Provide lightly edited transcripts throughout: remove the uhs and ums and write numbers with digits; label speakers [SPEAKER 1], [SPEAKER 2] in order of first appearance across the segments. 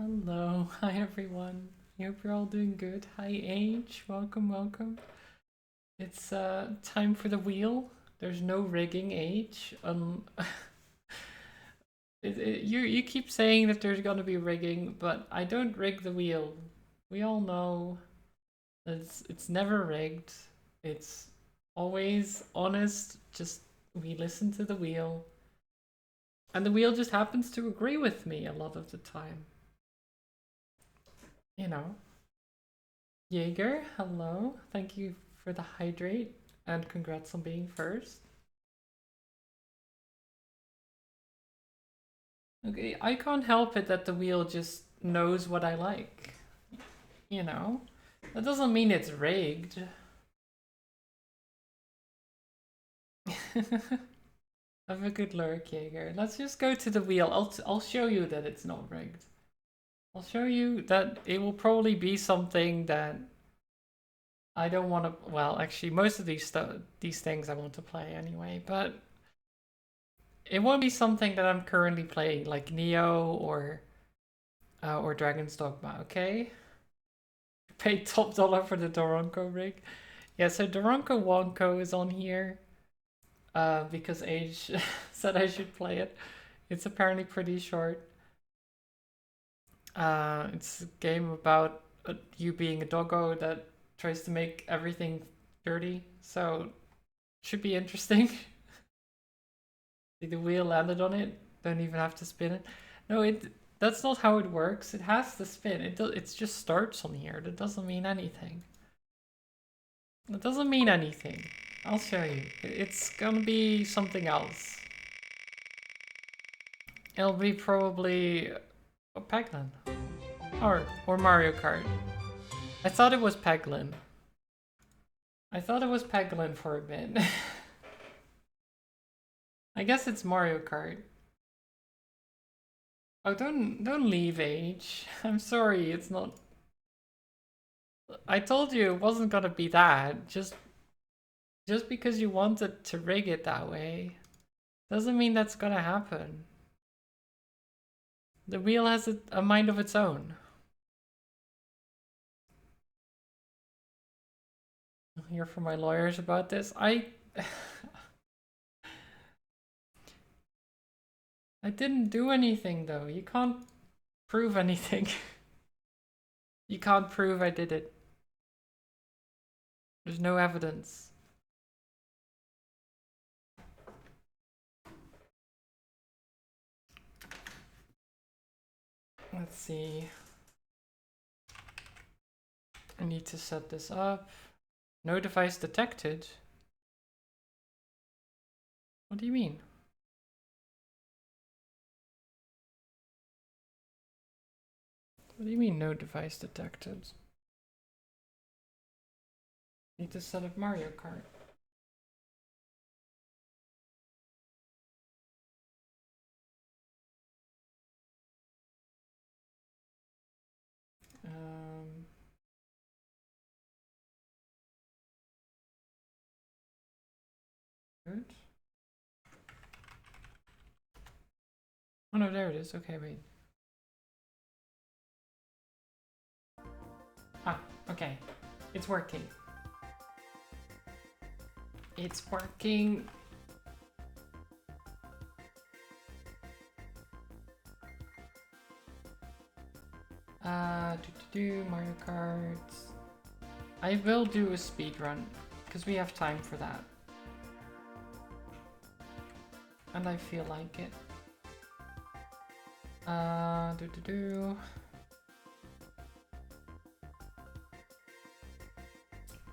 [SPEAKER 1] Hello, hi everyone. I hope you're all doing good. Hi Age, welcome, welcome. It's time for the wheel. There's no rigging, Age. You keep saying that there's gonna be rigging, but I don't rig the wheel. We all know that it's never rigged. It's always honest. Just we listen to the wheel, and the wheel just happens to agree with me a lot of the time. You know. Jaeger, hello. Thank you for the hydrate and congrats on being first. Okay, I can't help it that the wheel just knows what I like. You know? That doesn't mean it's rigged. Have a good lurk, Jaeger. Let's just go to the wheel. I'll show you that it's not rigged. I'll show you that it will probably be something that I don't want to. Well, actually, most of these things I want to play anyway, but it won't be something that I'm currently playing, like Neo or Dragon's Dogma. Okay, paid top dollar for the Doronko rig. Yeah, so Doronko Wonko is on here because Age said I should play it. It's apparently pretty short. It's a game about you being a doggo that tries to make everything dirty, so should be interesting. See, the wheel landed on it. Don't even have to spin it. No, that's not how it works. It has to spin. It just starts on here. That doesn't mean anything. It doesn't mean anything. I'll show you. It's gonna be something else. It'll be probably Peglin. Or Mario Kart. I thought it was Peglin. I thought it was Peglin for a bit. I guess it's Mario Kart. Oh, don't leave, Age. I'm sorry, it's not. I told you it wasn't gonna be that. Just because you wanted to rig it that way doesn't mean that's gonna happen. The wheel has a mind of its own. I'll hear from my lawyers about this. I didn't do anything though. You can't prove anything. You can't prove I did it. There's no evidence. Let's see. I need to set this up. No device detected. What do you mean? What do you mean no device detected? Need to set up Mario Kart. Good. Oh no, there it is. Okay, wait. Ah, okay. It's working. It's working. Mario Kart. I will do a speed run because we have time for that. And I feel like it.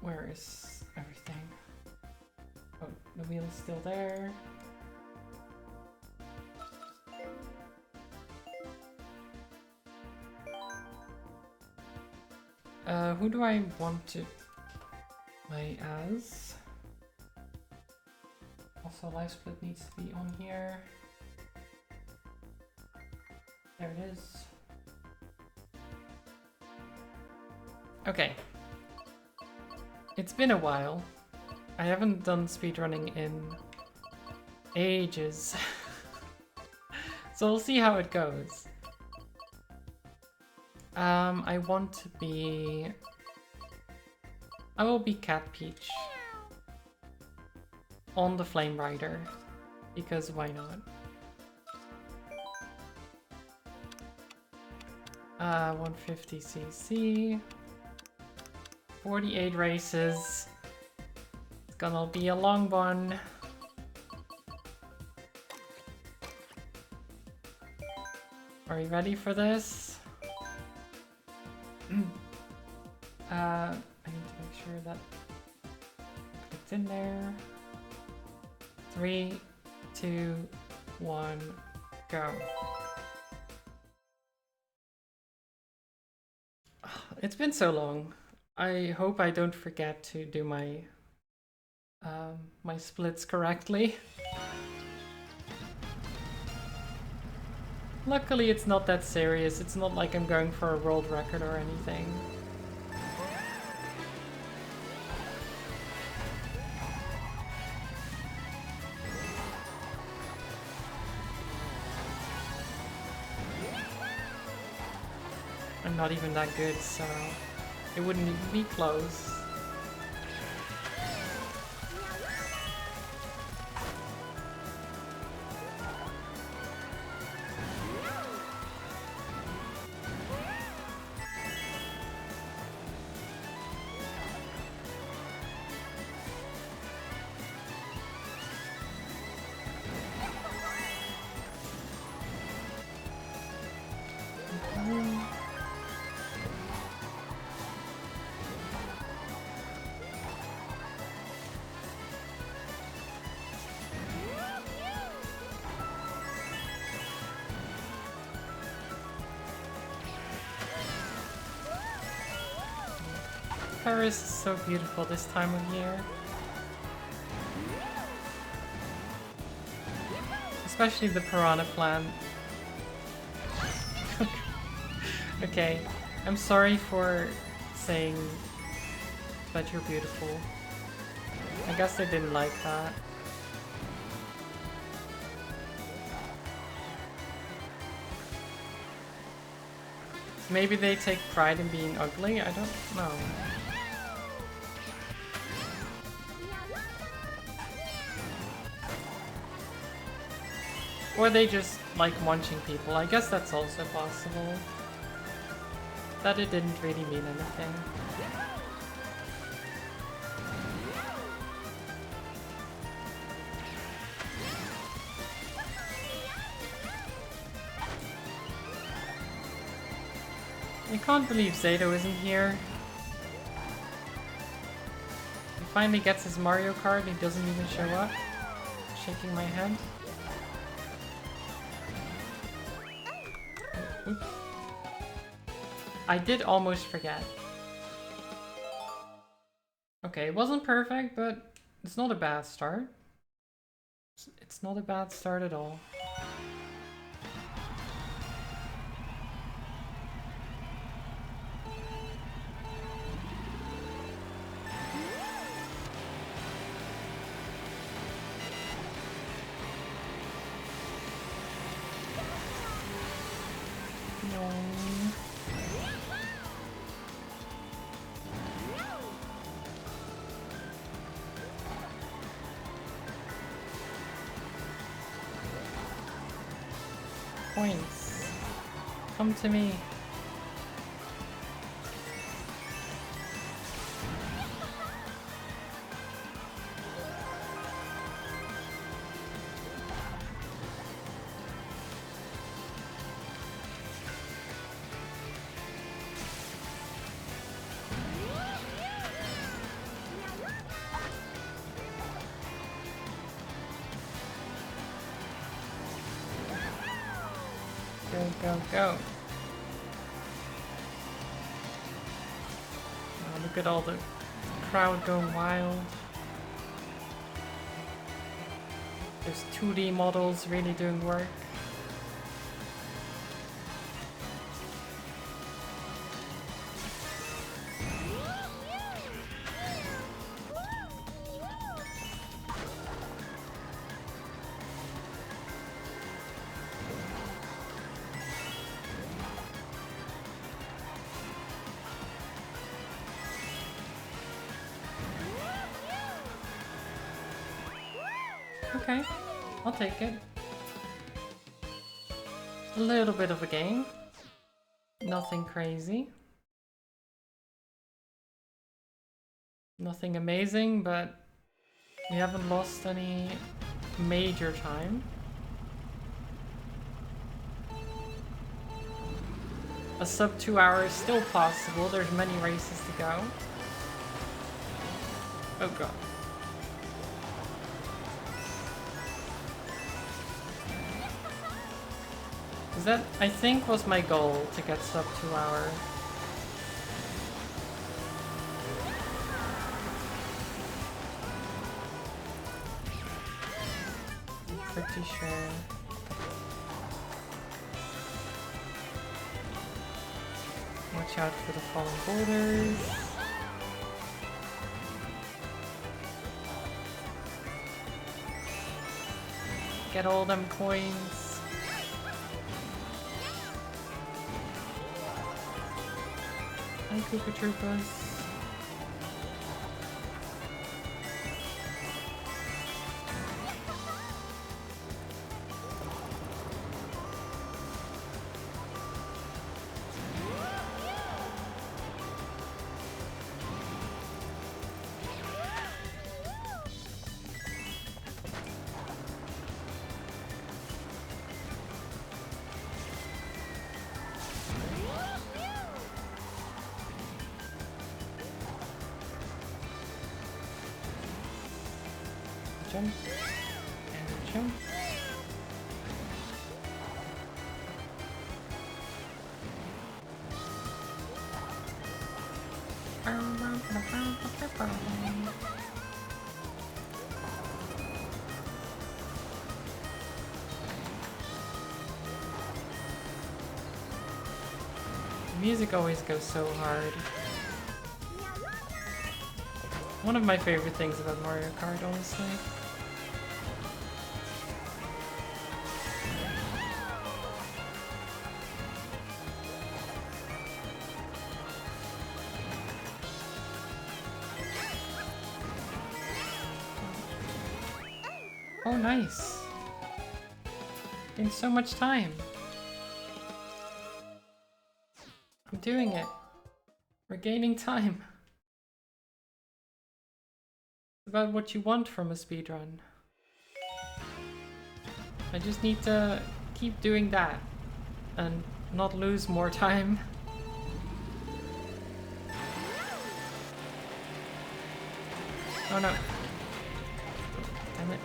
[SPEAKER 1] Where is everything? Oh, the wheel is still there. Who do I want to play as? Also, live split needs to be on here. There it is. Okay. It's been a while. I haven't done speedrunning in ages. So we'll see how it goes. I want to be... I will be Cat Peach. On the Flame Rider. Because why not? 150cc. 48 races. It's gonna be a long one. Are you ready for this? I need to make sure that it's in there. 3, 2, 1, go. It's been so long. I hope I don't forget to do my my splits correctly. Luckily it's not that serious. It's not like I'm going for a world record or anything. I'm not even that good, so it wouldn't even be close. Paris is so beautiful this time of year. Especially the piranha plant. Okay, I'm sorry for saying that you're beautiful. I guess I didn't like that. Maybe they take pride in being ugly? I don't know. Or they just like munching people. I guess that's also possible. That it didn't really mean anything. I can't believe Zato isn't here. He finally gets his Mario Kart, he doesn't even show up. Shaking my head. Oops. I did almost forget. Okay, it wasn't perfect, but it's not a bad start. It's not a bad start at all. Points. Come to me. Go, go. Oh, look at all the crowd going wild. There's 2D models really doing work. Okay, I'll take it. A little bit of a game. Nothing crazy. Nothing amazing, but we haven't lost any major time. A sub 2 hour is still possible. There's many races to go. Oh god. Is that, I think, was my goal to get sub 2 hour. Pretty sure. Watch out for the fallen boulders. Get all them coins. Hi, Koopa Troopas. Jump and jump. The music always goes so hard. One of my favorite things about Mario Kart, honestly. Oh, nice. In so much time. I'm doing it. We're gaining time. It's about what you want from a speedrun. I just need to keep doing that and not lose more time. Oh no. Damn it.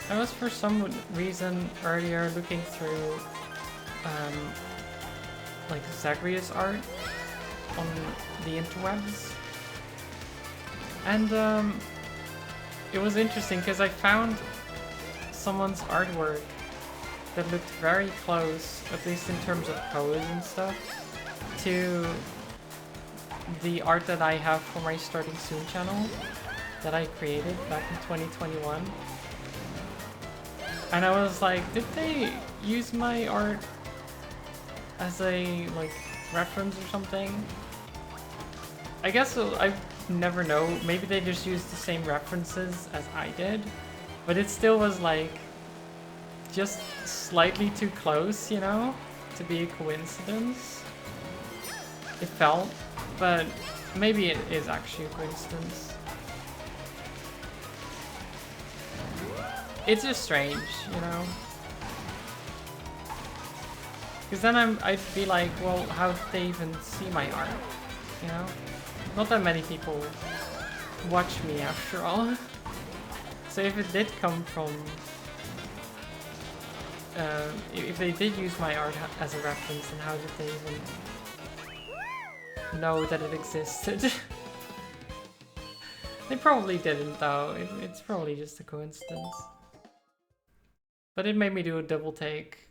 [SPEAKER 1] I was for some reason earlier looking through like Zagreus art on the interwebs, and it was interesting because I found someone's artwork that looked very close, at least in terms of pose and stuff, to the art that I have for my Starting Soon channel that I created back in 2021. And I was like, did they use my art as a, like, reference or something? I guess I never know. Maybe they just used the same references as I did. But it still was, like, just slightly too close, you know, to be a coincidence. It felt, but maybe it is actually a coincidence. It's just strange, you know? Because then I'd be like, well, how did they even see my art? You know? Not that many people watch me after all. So if it did come from... if they did use my art as a reference, then how did they even know that it existed? They probably didn't though, it's probably just a coincidence. But it made me do a double take.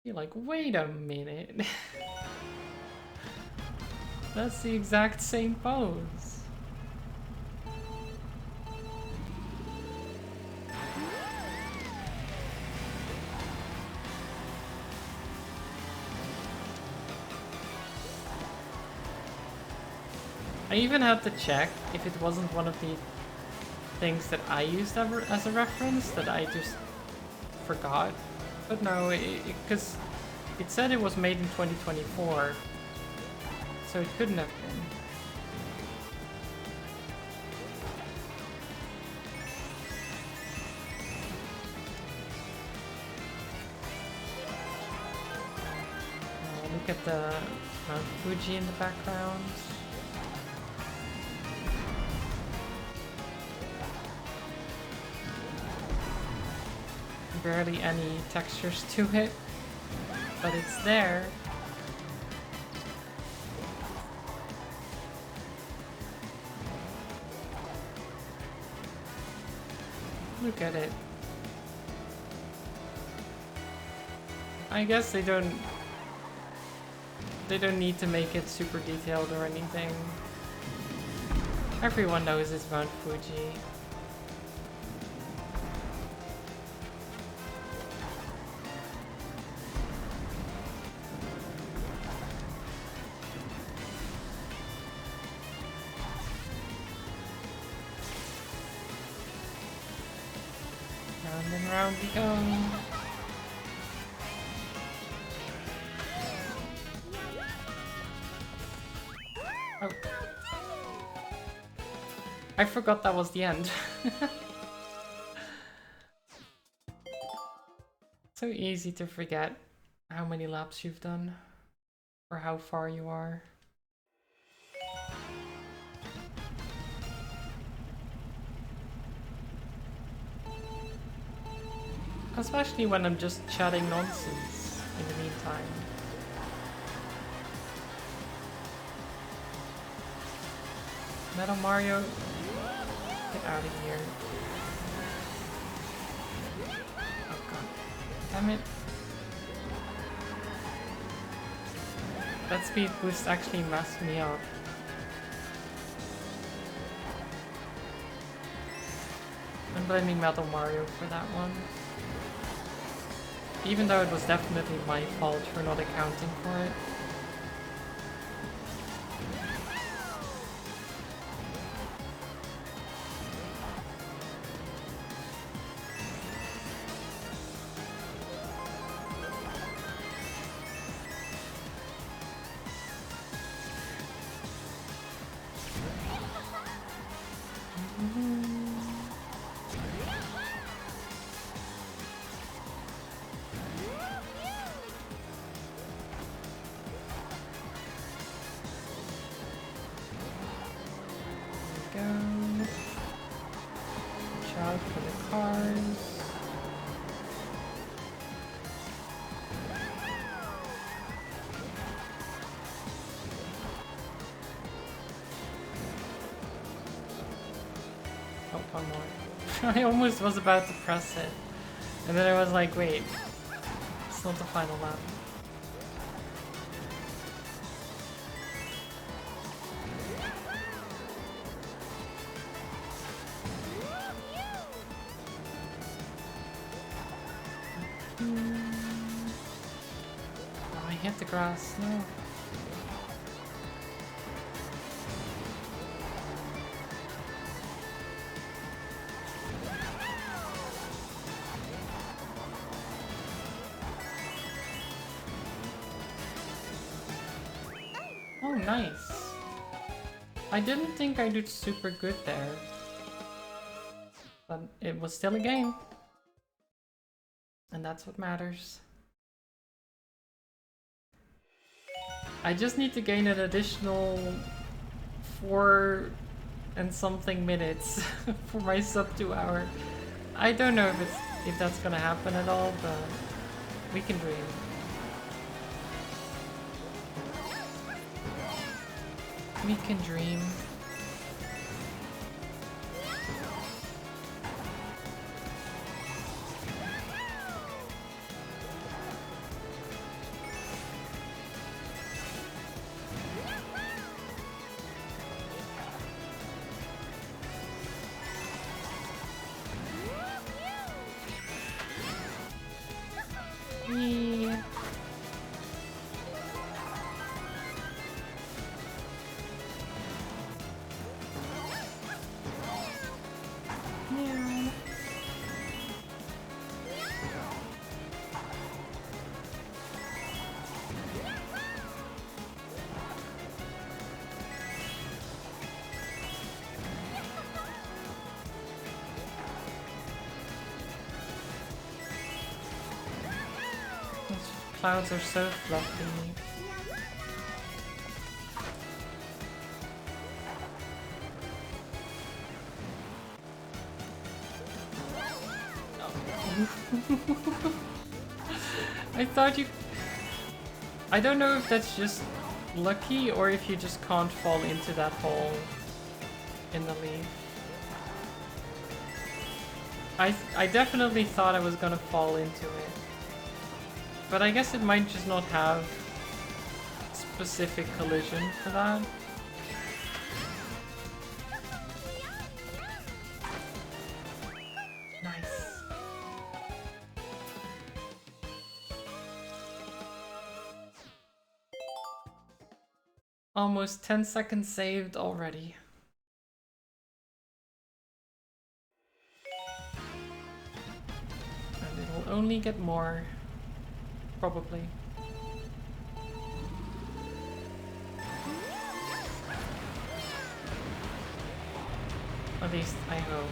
[SPEAKER 1] You're like, wait a minute. That's the exact same pose. I even had to check if it wasn't one of the things that I used as a reference that I just forgot. But no, because it said it was made in 2024, so it couldn't have been. Look at the Mount Fuji in the background. Barely any textures to it, but it's there. Look at it. I guess they don't need to make it super detailed or anything. Everyone knows it's Mount Fuji. Round we go. Oh. I forgot that was the end. So easy to forget how many laps you've done or how far you are. Especially when I'm just chatting nonsense in the meantime. Metal Mario, get out of here. Oh god. Damn it. That speed boost actually messed me up. I'm blaming Metal Mario for that one. Even though it was definitely my fault for not accounting for it. I almost was about to press it, and then I was like, wait, it's not the final lap. Oh, I hit the grass, no. Nice. I didn't think I did super good there, but it was still a game, and that's what matters. I just need to gain an additional 4 and something minutes for my sub 2 hour. I don't know if that's gonna happen at all, but we can dream. We can dream. Whee. Meow. Those clouds are so fluffy. I thought you... I don't know if that's just lucky or if you just can't fall into that hole in the leaf. I definitely thought I was gonna fall into it. But I guess it might just not have specific collision for that. Nice. Almost 10 seconds saved already. And it'll only get more, probably. At least I hope.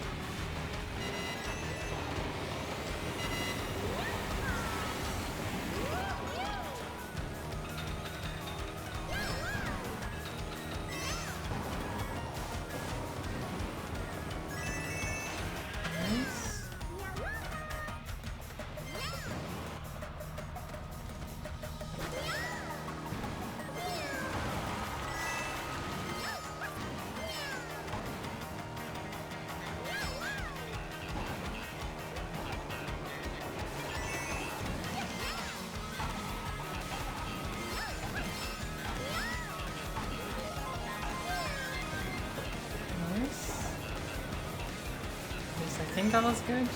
[SPEAKER 1] I think that was good.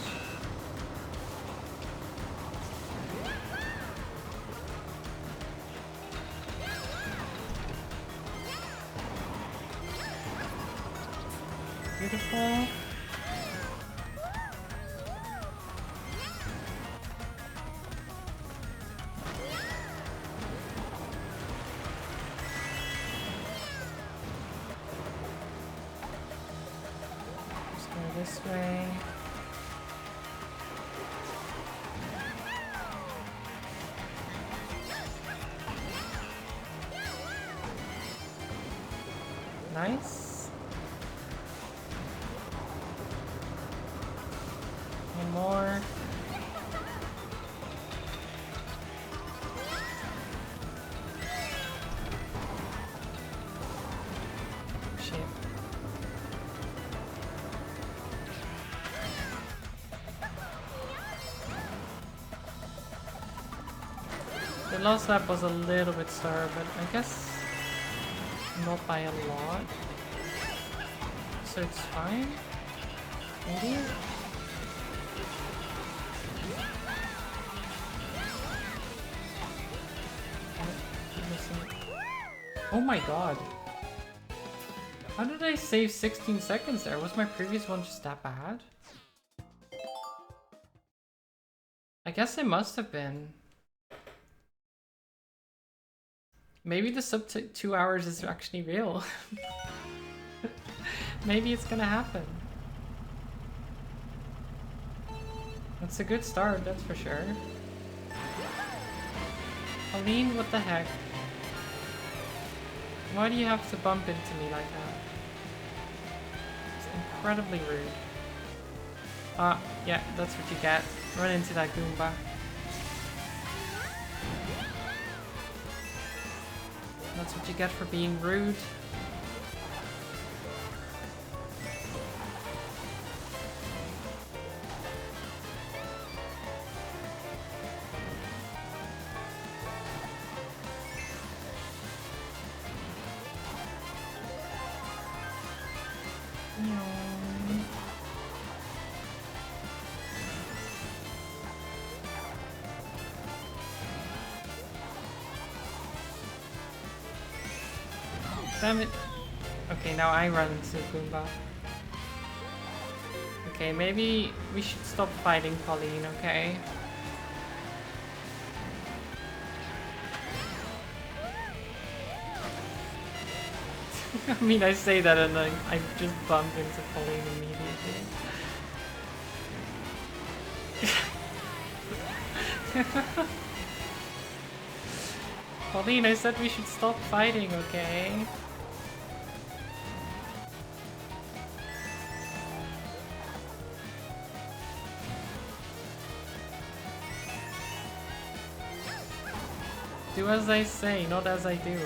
[SPEAKER 1] Beautiful. Let's go this way. Nice. One more. Shit. The last lap was a little bit slower, but I guess not by a lot, so it's fine, maybe? Oh my god! How did I save 16 seconds there? Was my previous one just that bad? I guess it must have been. Maybe the sub 2 hours is actually real. Maybe it's gonna happen. That's a good start, that's for sure. Aline, what the heck? Why do you have to bump into me like that? It's incredibly rude. Ah, yeah, that's what you get. Run into that Goomba. That's what you get for being rude. Damn it. Okay, now I run into Goomba. Okay, maybe we should stop fighting Pauline, okay? I mean, I say that and I just bump into Pauline immediately. Pauline, I said we should stop fighting, okay? Do as I say, not as I do.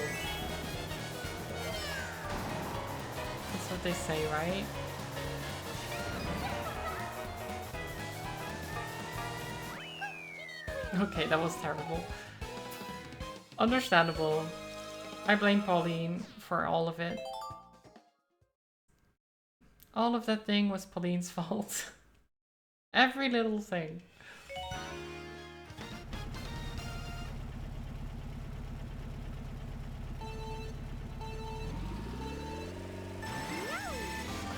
[SPEAKER 1] That's what they say, right? Okay, that was terrible. Understandable. I blame Pauline for all of it. All of that thing was Pauline's fault. Every little thing.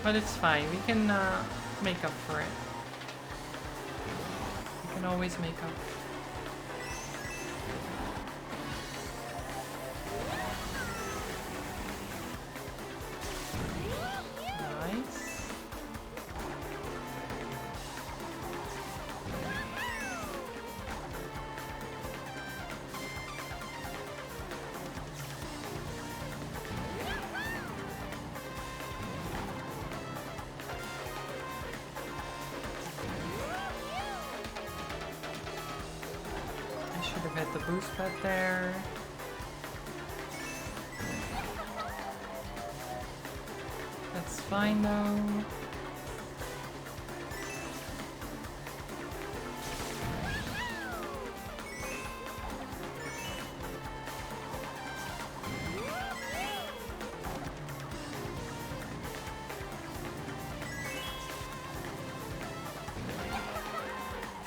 [SPEAKER 1] But it's fine, we can make up for it. We can always make up. Nice. Hit the boost pad there. That's fine though.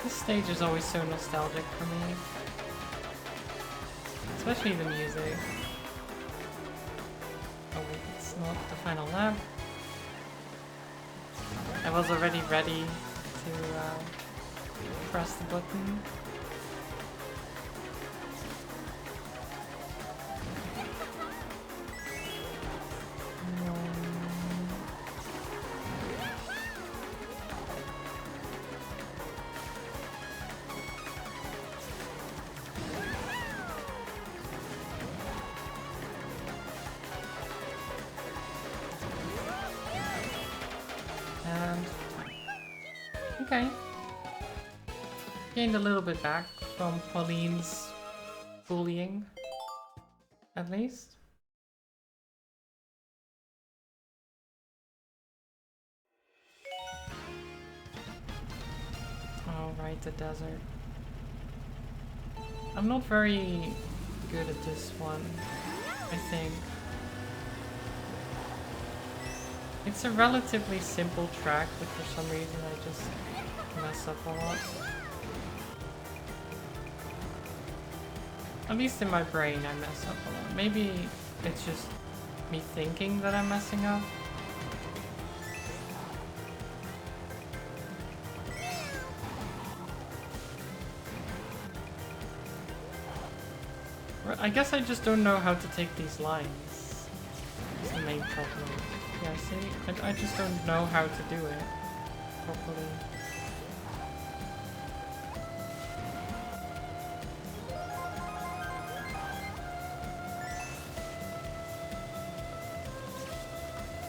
[SPEAKER 1] This stage is always so nostalgic for me. Especially the music. Oh wait, it's not the final lap. I was already ready to press the button. Okay. Gained a little bit back from Pauline's bullying, at least. Oh, right, the desert. I'm not very good at this one, I think. It's a relatively simple track, but for some reason I just mess up a lot. At least in my brain I mess up a lot. Maybe it's just me thinking that I'm messing up. I guess I just don't know how to take these lines. That's the main problem. Yeah, see? I just don't know how to do it properly.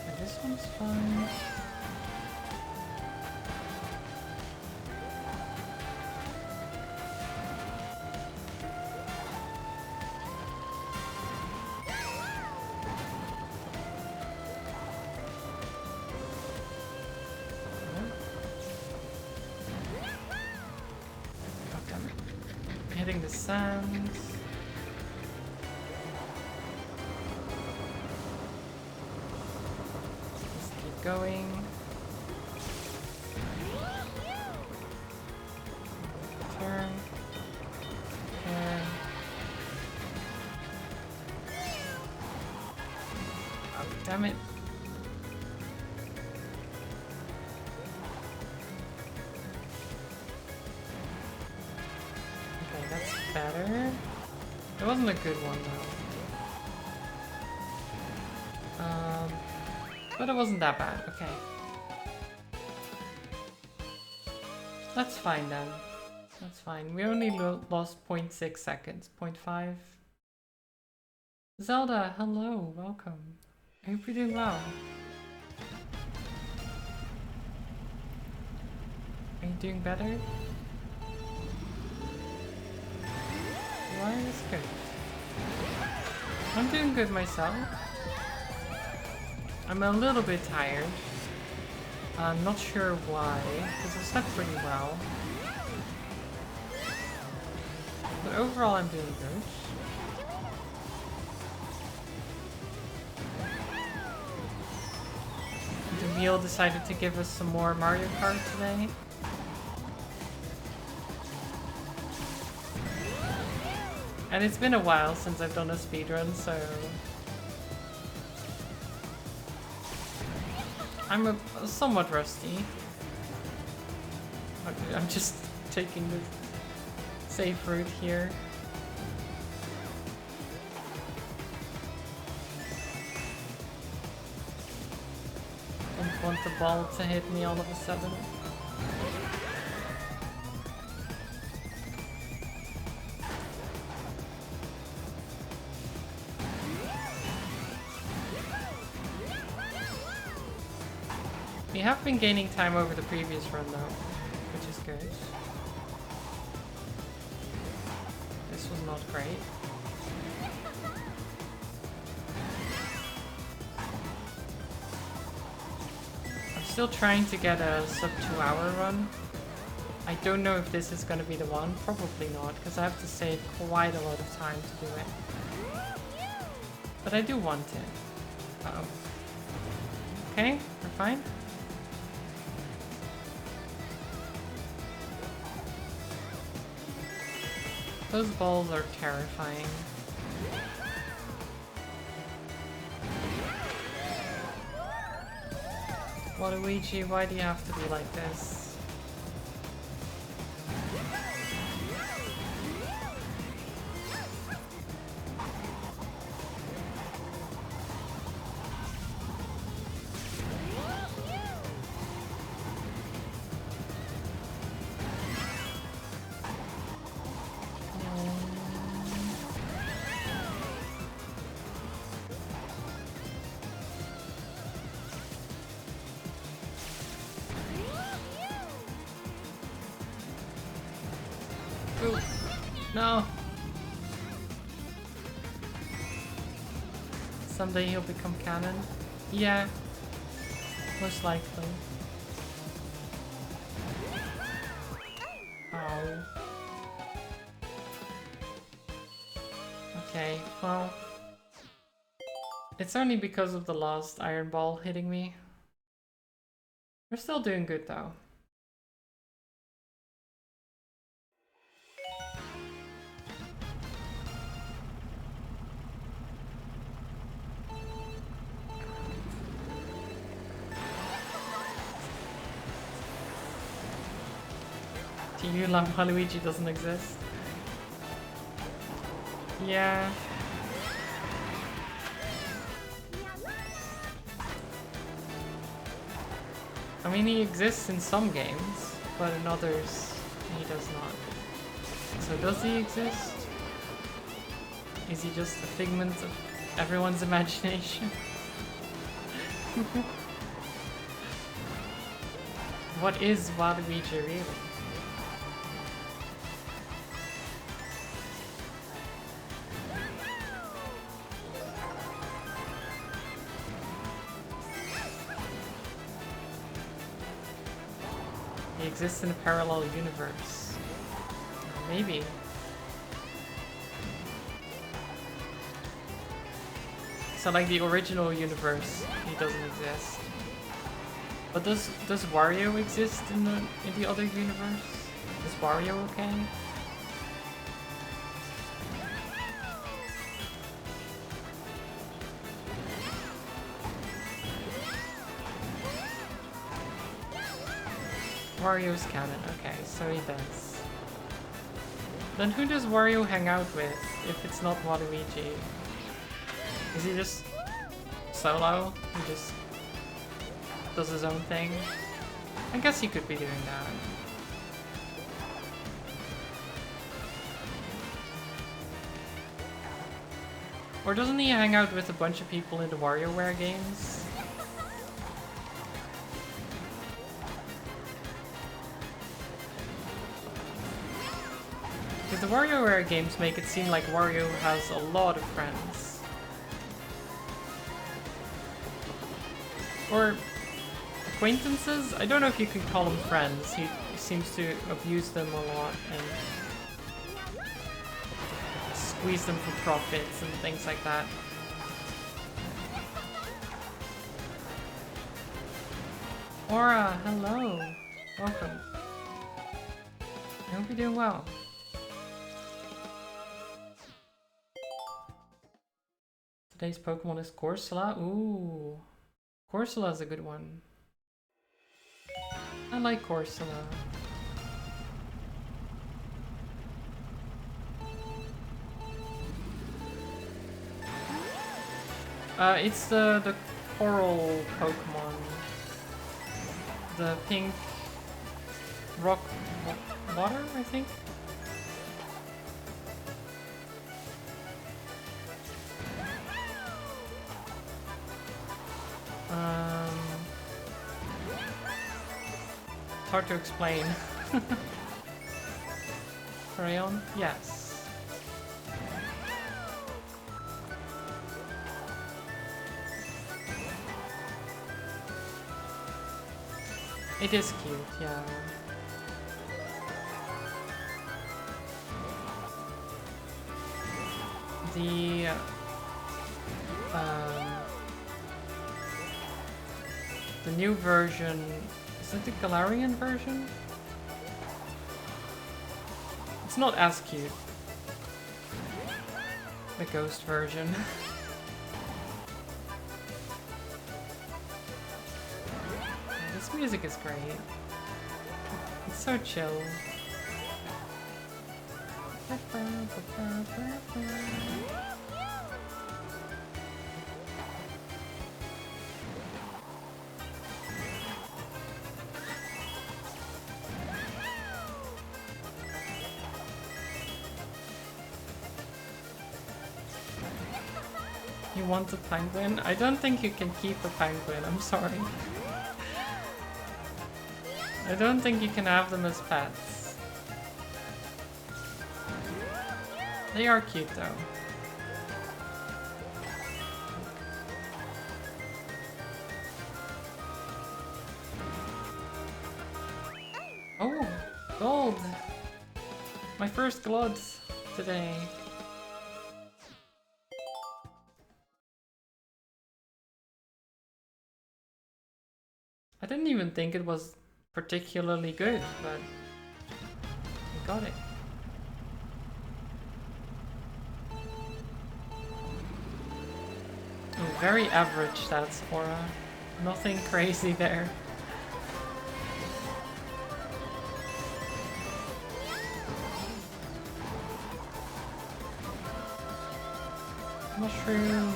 [SPEAKER 1] Okay, this one's fine. Hitting the sand. Just keep going. Turn. Turn. Damn it. Okay, that's better. It wasn't a good one though. But it wasn't that bad. Okay. That's fine then. That's fine. We only lost 0.6 seconds. 0.5. Zelda, hello. Welcome. I hope you're doing well. Are you doing better? Why is good? I'm doing good myself. I'm a little bit tired. I'm not sure why, because I slept pretty well. But overall I'm doing good. The wheel decided to give us some more Mario Kart today. And it's been a while since I've done a speedrun, so... I'm somewhat rusty. Okay, I'm just taking the safe route here. Don't want the ball to hit me all of a sudden. We have been gaining time over the previous run though, which is good. This was not great. I'm still trying to get a sub 2-hour run. I don't know if this is going to be the one, probably not, because I have to save quite a lot of time to do it. But I do want it. Uh-oh. Okay, we're fine. Those balls are terrifying. Waluigi, why do you have to be like this? No! Someday he'll become canon? Yeah. Most likely. Oh. Okay, well... It's only because of the last iron ball hitting me. We're still doing good though. To you, Waluigi doesn't exist. Yeah. I mean, he exists in some games, but in others, he does not. So does he exist? Is he just a figment of everyone's imagination? What is Waluigi really? He exists in a parallel universe. Maybe. So like the original universe, he doesn't exist. But does Wario exist in the other universe? Is Wario okay? Wario's canon. Okay, so he does. Then who does Wario hang out with if it's not Waluigi? Is he just solo? He just does his own thing? I guess he could be doing that. Or doesn't he hang out with a bunch of people in the WarioWare games? Because the WarioWare games make it seem like Wario has a lot of friends. Or acquaintances? I don't know if you can call them friends. He seems to abuse them a lot and squeeze them for profits and things like that. Aura, hello. Welcome. I hope you're doing well. Today's Pokemon is Corsola. Ooh. Corsola is a good one. I like Corsola. It's the coral Pokemon. The pink rock water, I think? It's hard to explain. Crayon? Yes. It is cute, yeah. The new version, is it the Galarian version? It's not as cute. The ghost version. This music is great. It's so chill. You want a penguin? I don't think you can keep a penguin, I'm sorry. I don't think you can have them as pets. They are cute though. Oh, gold! My first gloves today. I didn't even think it was particularly good, but we got it. Oh, very average stats, Aura. Nothing crazy there. Mushroom.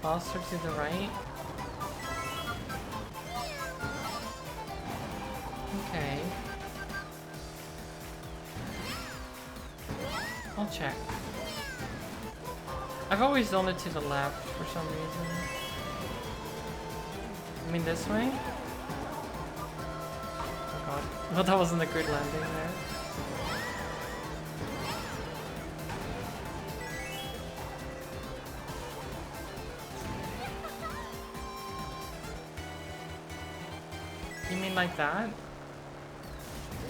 [SPEAKER 1] Faster to the right. Okay. I'll check. I've always done it to the left for some reason. I mean this way? Oh god. Well, that wasn't a good landing there. Like that?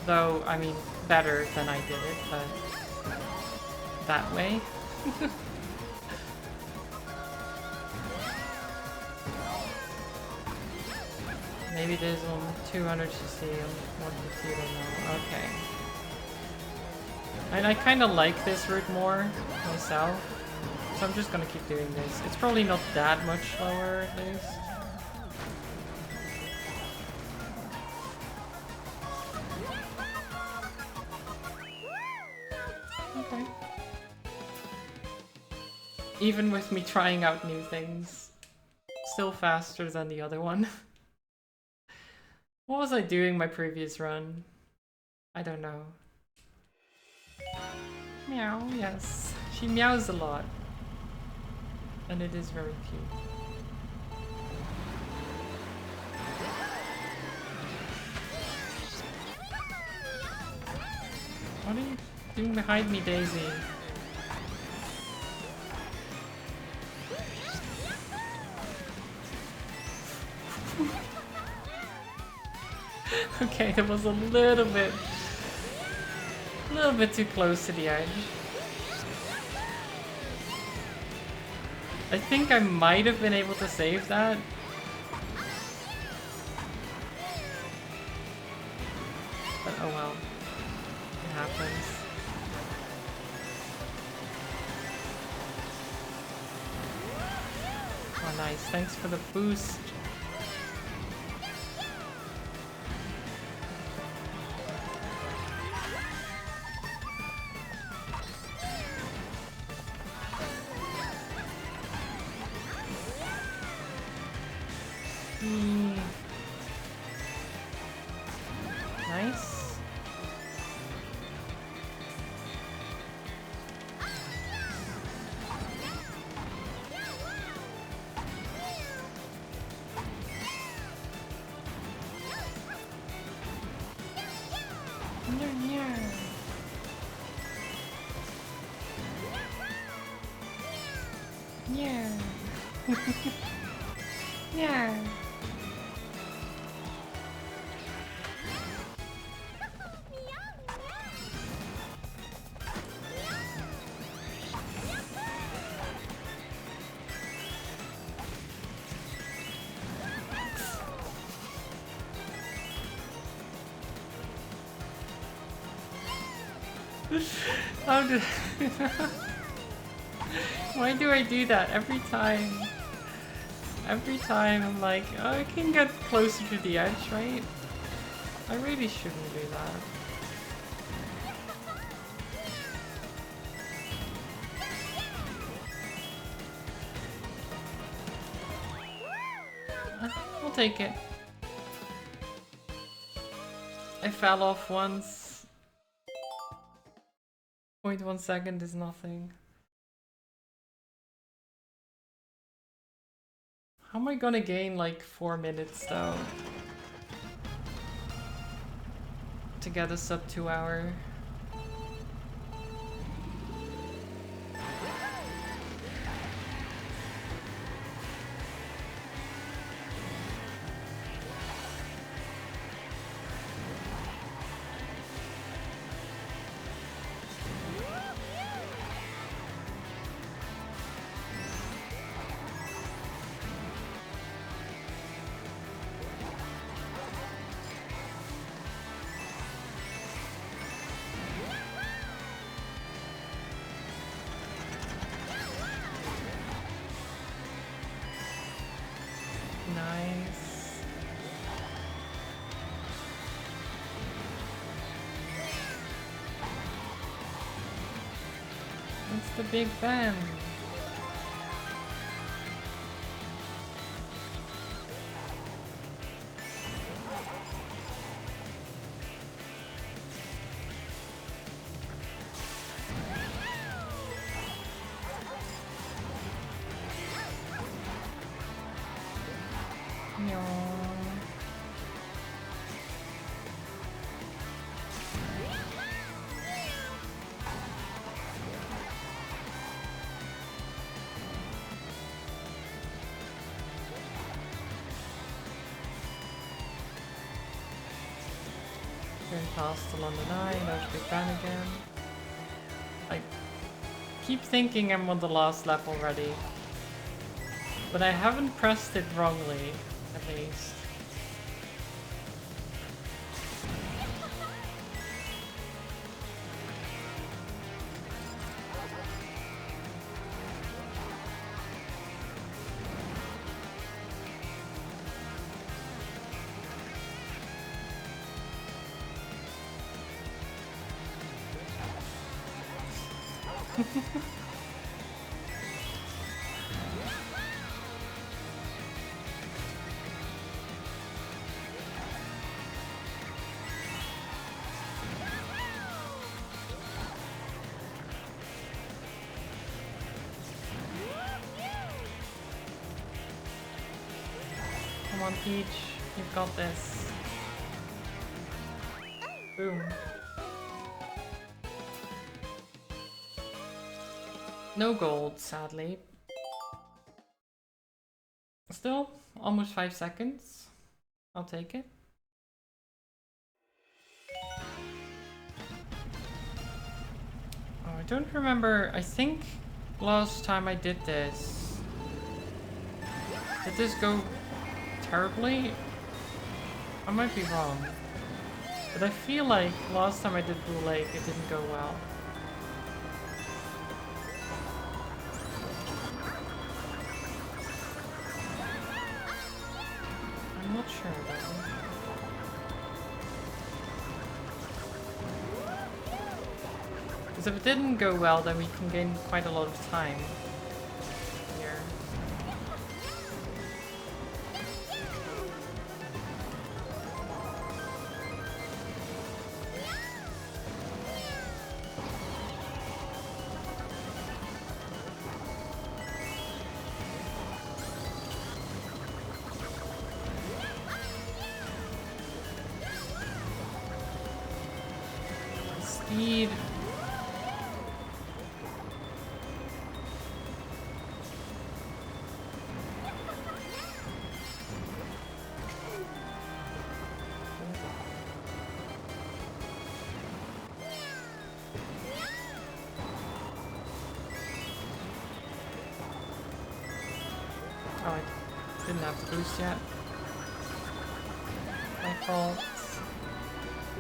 [SPEAKER 1] Though, I mean, better than I did it, but that way. Maybe there's on 200 cc and 150, I don't know. Okay. And I kind of like this route more myself, so I'm just gonna keep doing this. It's probably not that much slower, at least. Okay. Even with me trying out new things, still faster than the other one. What was I doing my previous run? I don't know. Meow, yes. She meows a lot. And it is very cute. What are you doing behind me, Daisy? Okay, that was a little bit too close to the edge. I think I might have been able to save that. But oh well. It happens. Oh nice, thanks for the boost. Nice. Yeah. Yeah. How did Why do I do that every time? Every time I'm like, oh, I can get closer to the edge, right? I really shouldn't do that. I'll take it. I fell off once. 0.1 second is nothing. How am I gonna gain like 4 minutes though? To get a sub 2 hour? Nice. It's the Big Ben. Turn past the London Eye, there's Big Ben again. I keep thinking I'm on the last lap already. But I haven't pressed it wrongly, at least. Come on, Peach, you've got this. Boom. No gold, sadly. Still, almost 5 seconds. I'll take it. Oh, I don't remember. I think last time I did this. Did this go terribly? I might be wrong. But I feel like last time I did Blue Lake, it didn't go well. I'm not sure though. Because if it didn't go well, then we can gain quite a lot of time here. Speed. Oh, I didn't have the boost yet. My fault.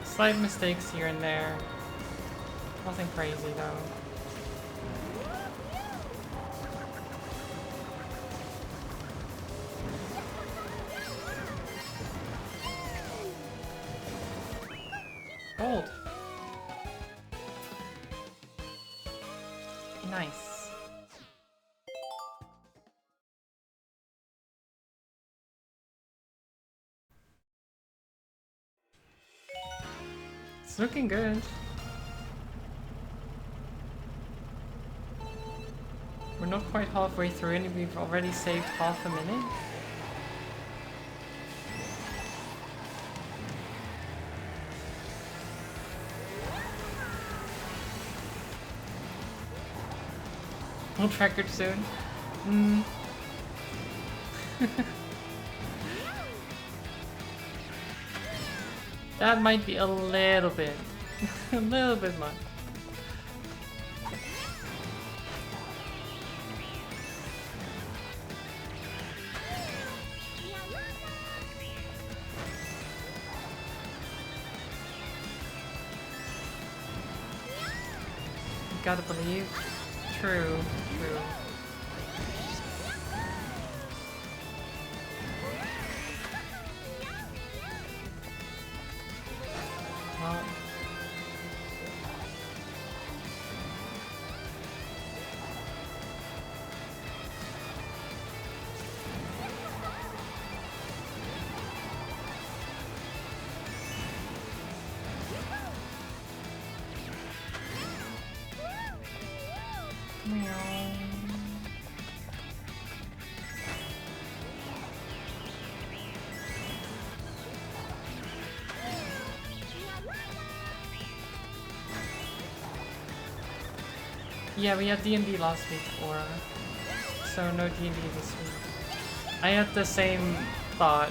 [SPEAKER 1] Slight mistakes here and there. Nothing crazy though. Gold. Nice. It's looking good. We're not quite halfway through and we've already saved half a minute. World record soon. That might be a little bit. A little bit much. Gotta believe. True, true. Well. Yeah, we had D&D last week, or so no D&D this week. I had the same thought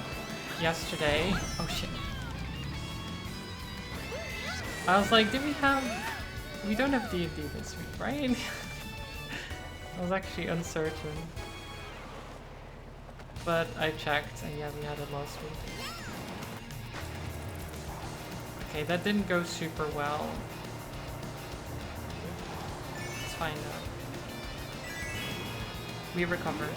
[SPEAKER 1] yesterday. Oh shit. I was like, we don't have D&D this week, right? I was actually uncertain. But I checked, and yeah, we had it last week. Okay, that didn't go super well. It's fine though. We recovered.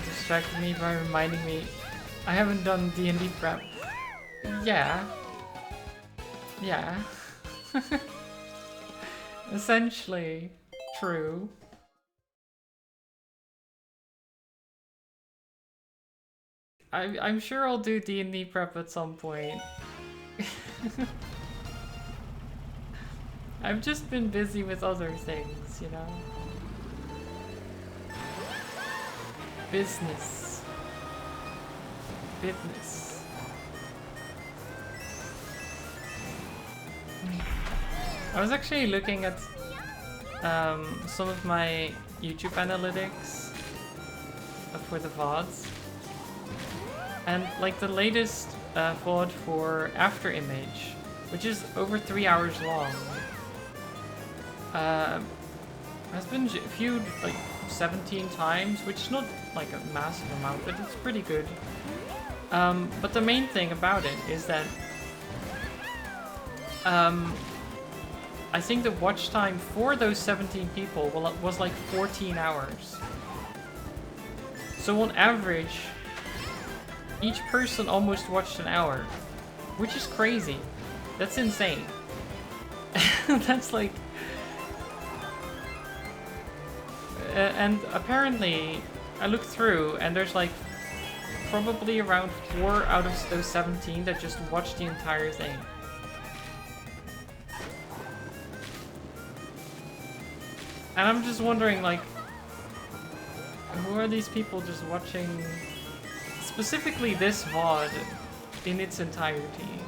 [SPEAKER 1] Distracted me by reminding me I haven't done D&D prep. Yeah. Yeah. Essentially true. I'm sure I'll do D&D prep at some point. I've just been busy with other things, you know? Business. Business. I was actually looking at some of my YouTube analytics for the VODs. And like the latest VOD for After Image, which is over 3 hours long, has been viewed like 17 times, which is not like a massive amount, but it's pretty good. But the main thing about it is that I think the watch time for those 17 people was like 14 hours. So on average, each person almost watched an hour, which is crazy. That's insane. That's like... and apparently, I looked through and there's like probably around 4 out of those 17 that just watched the entire thing. And I'm just wondering, like, who are these people just watching specifically this VOD in its entirety?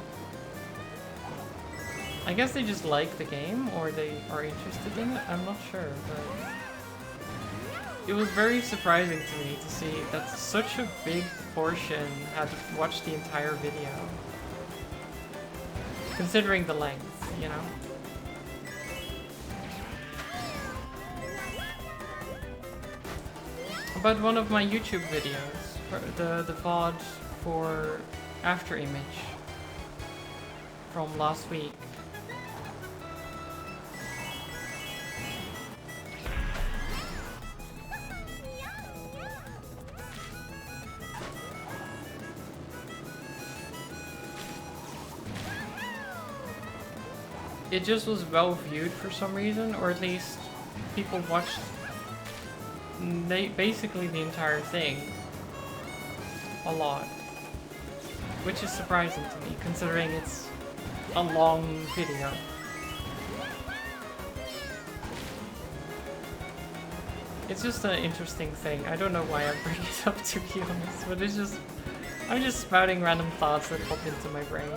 [SPEAKER 1] I guess they just like the game, or they are interested in it, I'm not sure, but it was very surprising to me to see that such a big portion had watched the entire video. Considering the length, you know? About one of my YouTube videos, for the VOD for After Image from last week. It just was well viewed for some reason, or at least people watched basically the entire thing a lot, which is surprising to me considering it's a long video. It's just an interesting thing. I don't know why I bring it up, to be honest, but it's just, I'm just spouting random thoughts that pop into my brain.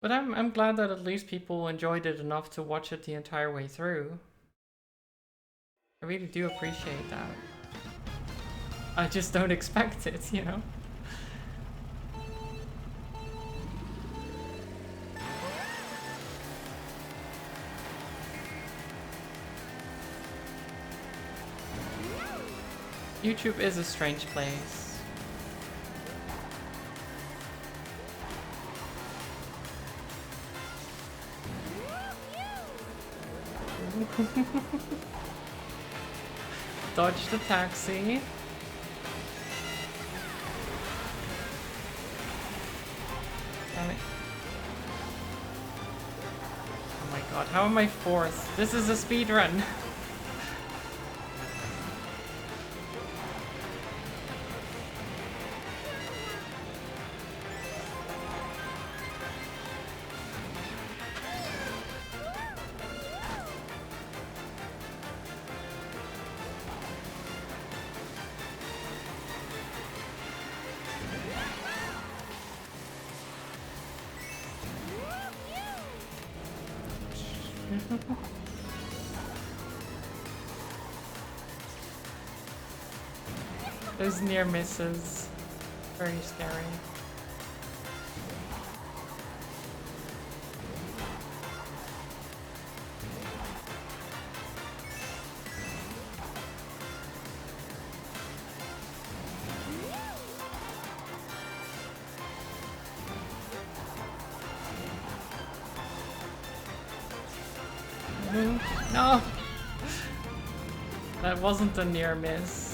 [SPEAKER 1] But I'm glad that at least people enjoyed it enough to watch it the entire way through. I really do appreciate that. I just don't expect it, you know? YouTube is a strange place. Dodge the taxi. Damn it. How am I fourth? This is a speed run. Those near misses. Very scary. No! That wasn't a near miss.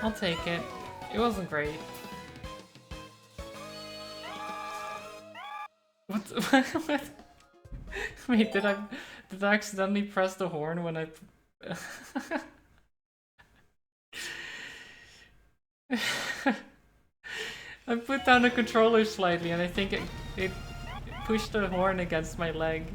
[SPEAKER 1] I'll take it. It wasn't great. What? What? Wait, did I accidentally press the horn when I? I put down the controller slightly, and I think it pushed the horn against my leg.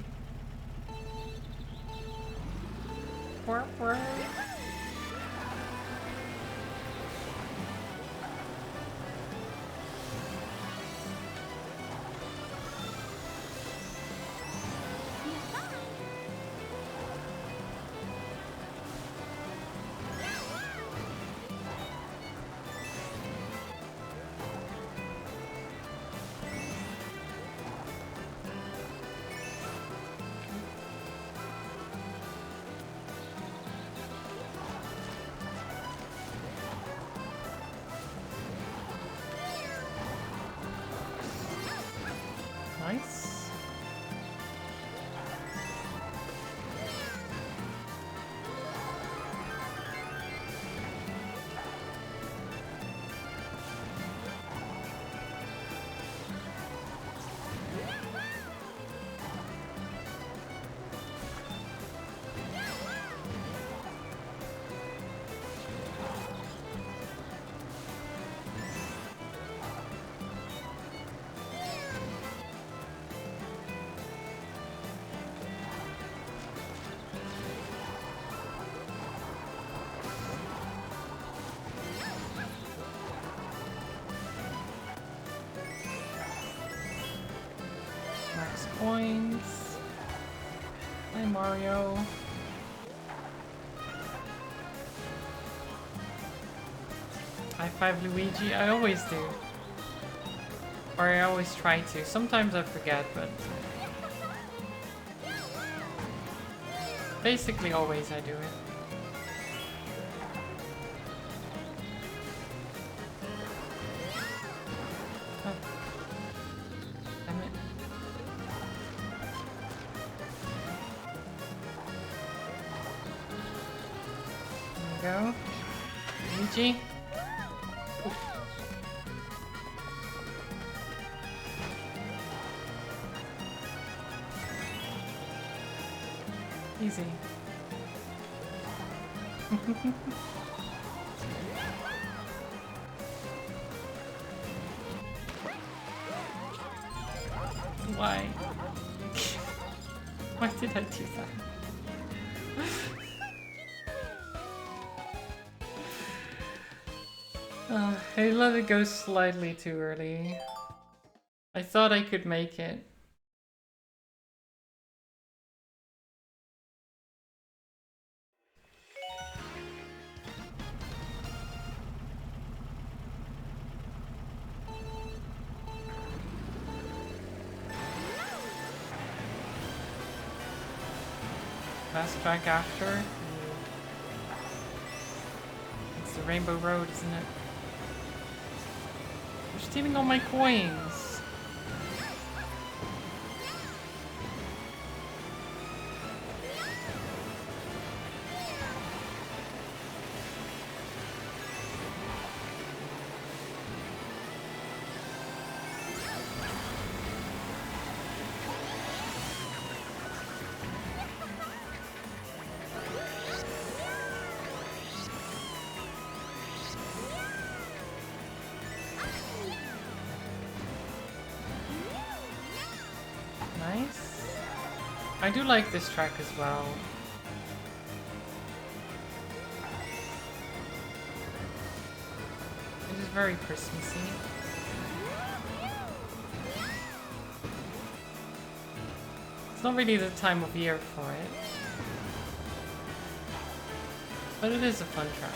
[SPEAKER 1] Nice. Max points. Hi, Mario. High five, Luigi. I always do. Or I always try to. Sometimes I forget, but basically always I do it. Oh. Damn it. There we go. Luigi. Easy. Why? Why did I do that? I let it go slightly too early. I thought I could make it. last track after. It's the Rainbow Road, isn't it? You're stealing all my coins. I do like this track as well. It is very Christmassy. It's not really the time of year for it, but it is a fun track.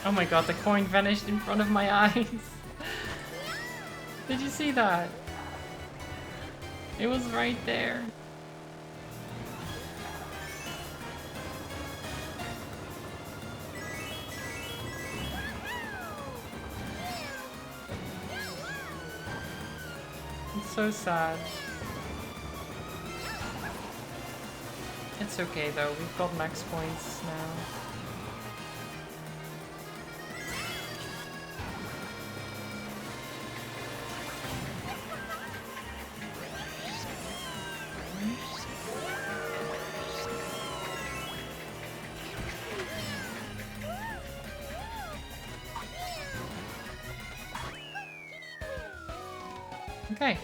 [SPEAKER 1] Oh my god, the coin vanished in front of my eyes. Did you see that? It was right there. It's so sad. It's okay though, we've got max points now. Okay.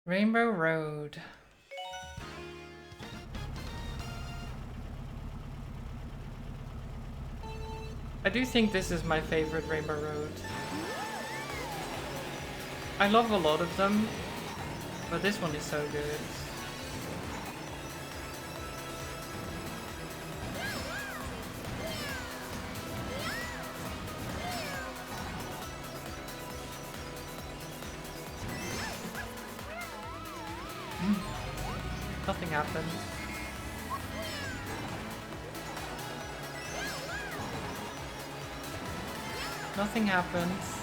[SPEAKER 1] Rainbow Road. I do think this is my favorite Rainbow Road. I love a lot of them, but this one is so good. Nothing happened. Nothing happens.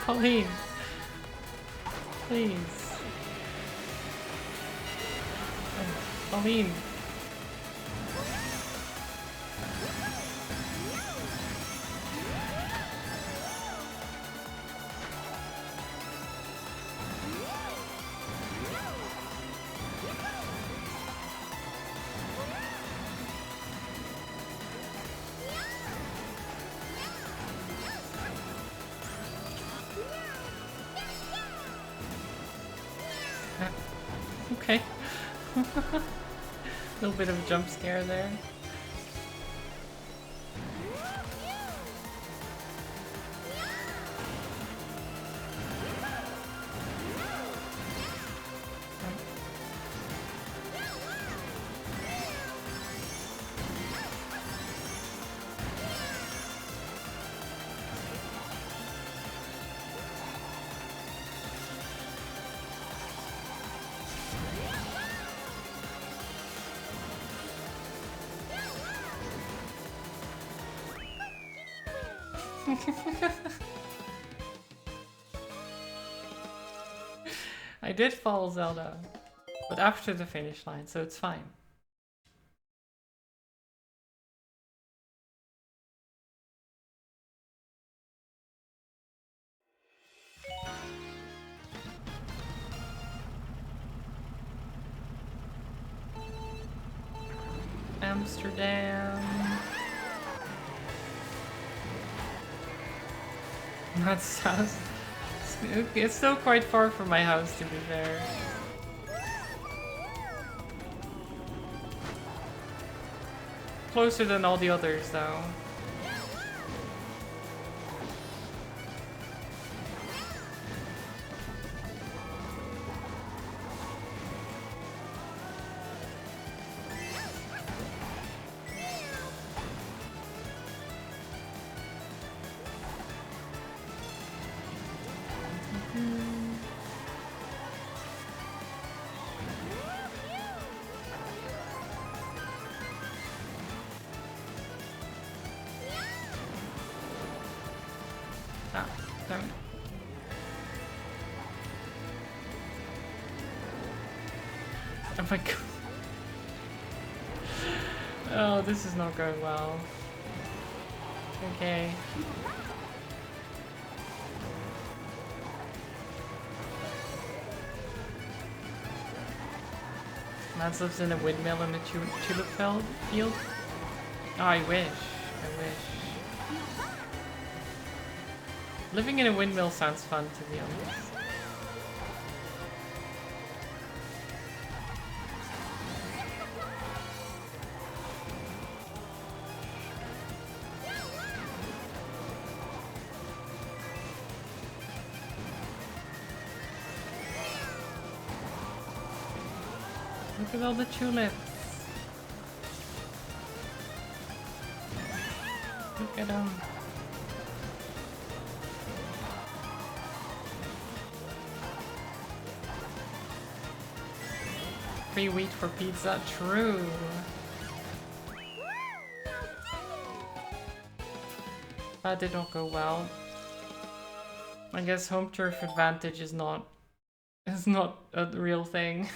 [SPEAKER 1] Colleen, please. Colleen. Okay. A little bit of a jump scare there. I did fall, Zelda, but after the finish line, so it's fine. Amsterdam. Matt's house. It's still quite far from my house, to be fair. Closer than all the others, though. Oh my god. Oh, this is not going well. Okay. Mads lives in a windmill in a tulip field? Oh, I wish. I wish. Living in a windmill sounds fun, to be honest. Look at all the tulips. Look at them. Free wheat for pizza. True. That did not go well. I guess home turf advantage is not a real thing.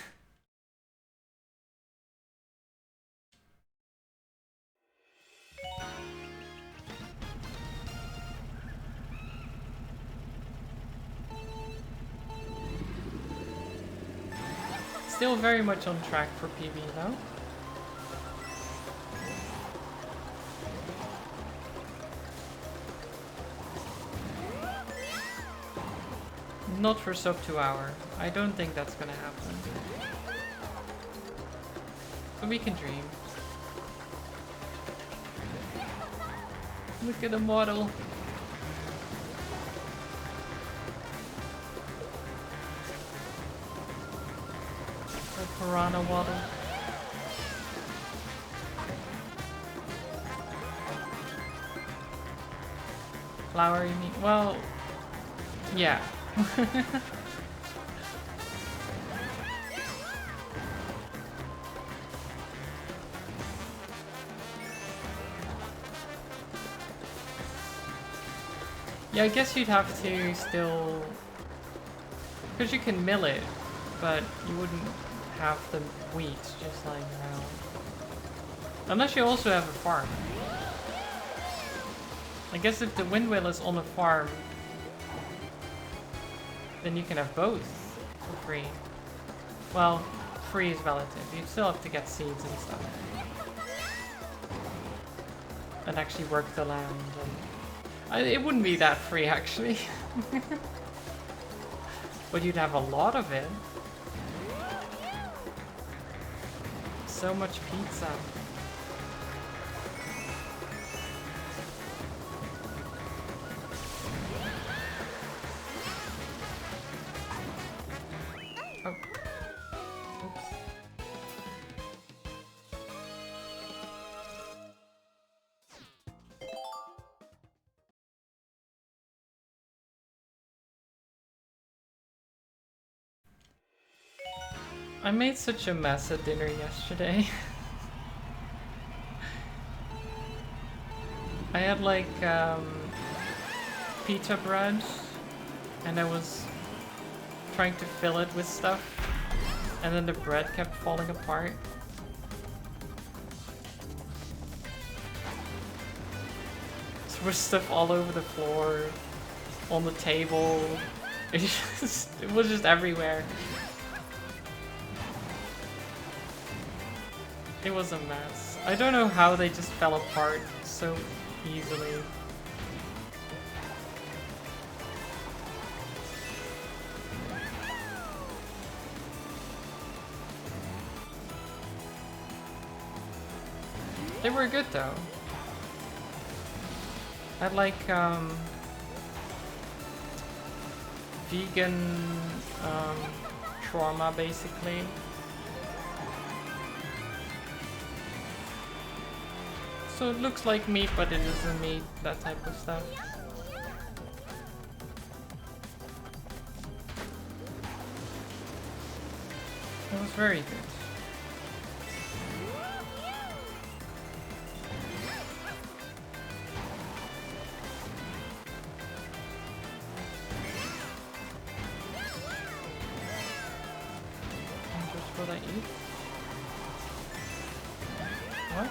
[SPEAKER 1] Still very much on track for PB though. Not for sub 2 hour. I don't think that's gonna happen. But we can dream. Look at the model. Piranha water. Flower, you mean? Well, yeah. Yeah, I guess you'd have to still... Because you can mill it, but you wouldn't have the wheat just lying around. Unless you also have a farm. I guess if the windmill is on a farm, then you can have both for free. Well, free is relative. You still have to get seeds and stuff. And actually work the land. And it wouldn't be that free, actually. But you'd have a lot of it. So much pizza. Oh. Oops. I made such a mess at dinner yesterday. I had like pita bread and I was trying to fill it with stuff and then the bread kept falling apart. There was stuff all over the floor, on the table. It was just everywhere. It was a mess. I don't know how they just fell apart so easily. They were good though. I like vegan shawarma basically. So it looks like meat, but it isn't meat, that type of stuff. It was very good. Just what I eat? What?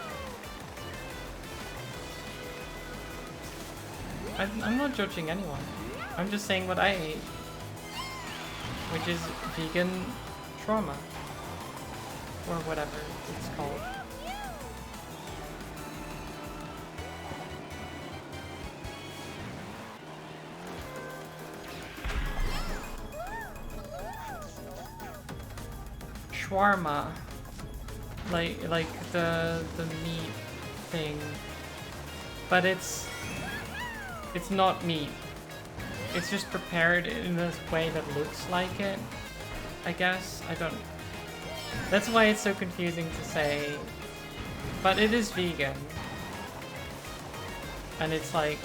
[SPEAKER 1] I'm not judging anyone. I'm just saying what I ate, which is vegan shawarma, or whatever it's called. Shawarma, like the meat thing, but it's not meat. It's just prepared in a way that looks like it, I guess. I don't... That's why it's so confusing to say. But it is vegan. And it's like...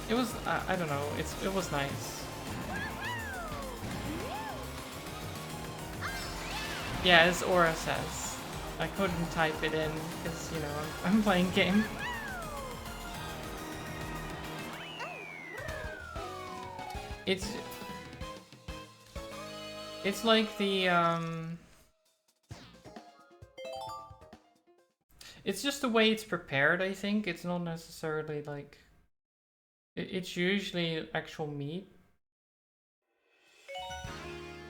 [SPEAKER 1] It was... I don't know. It was nice. Yeah, as Aura says. I couldn't type it in because, you know, I'm playing game. It's like the it's just the way it's prepared, I think. It's not necessarily like it's usually actual meat.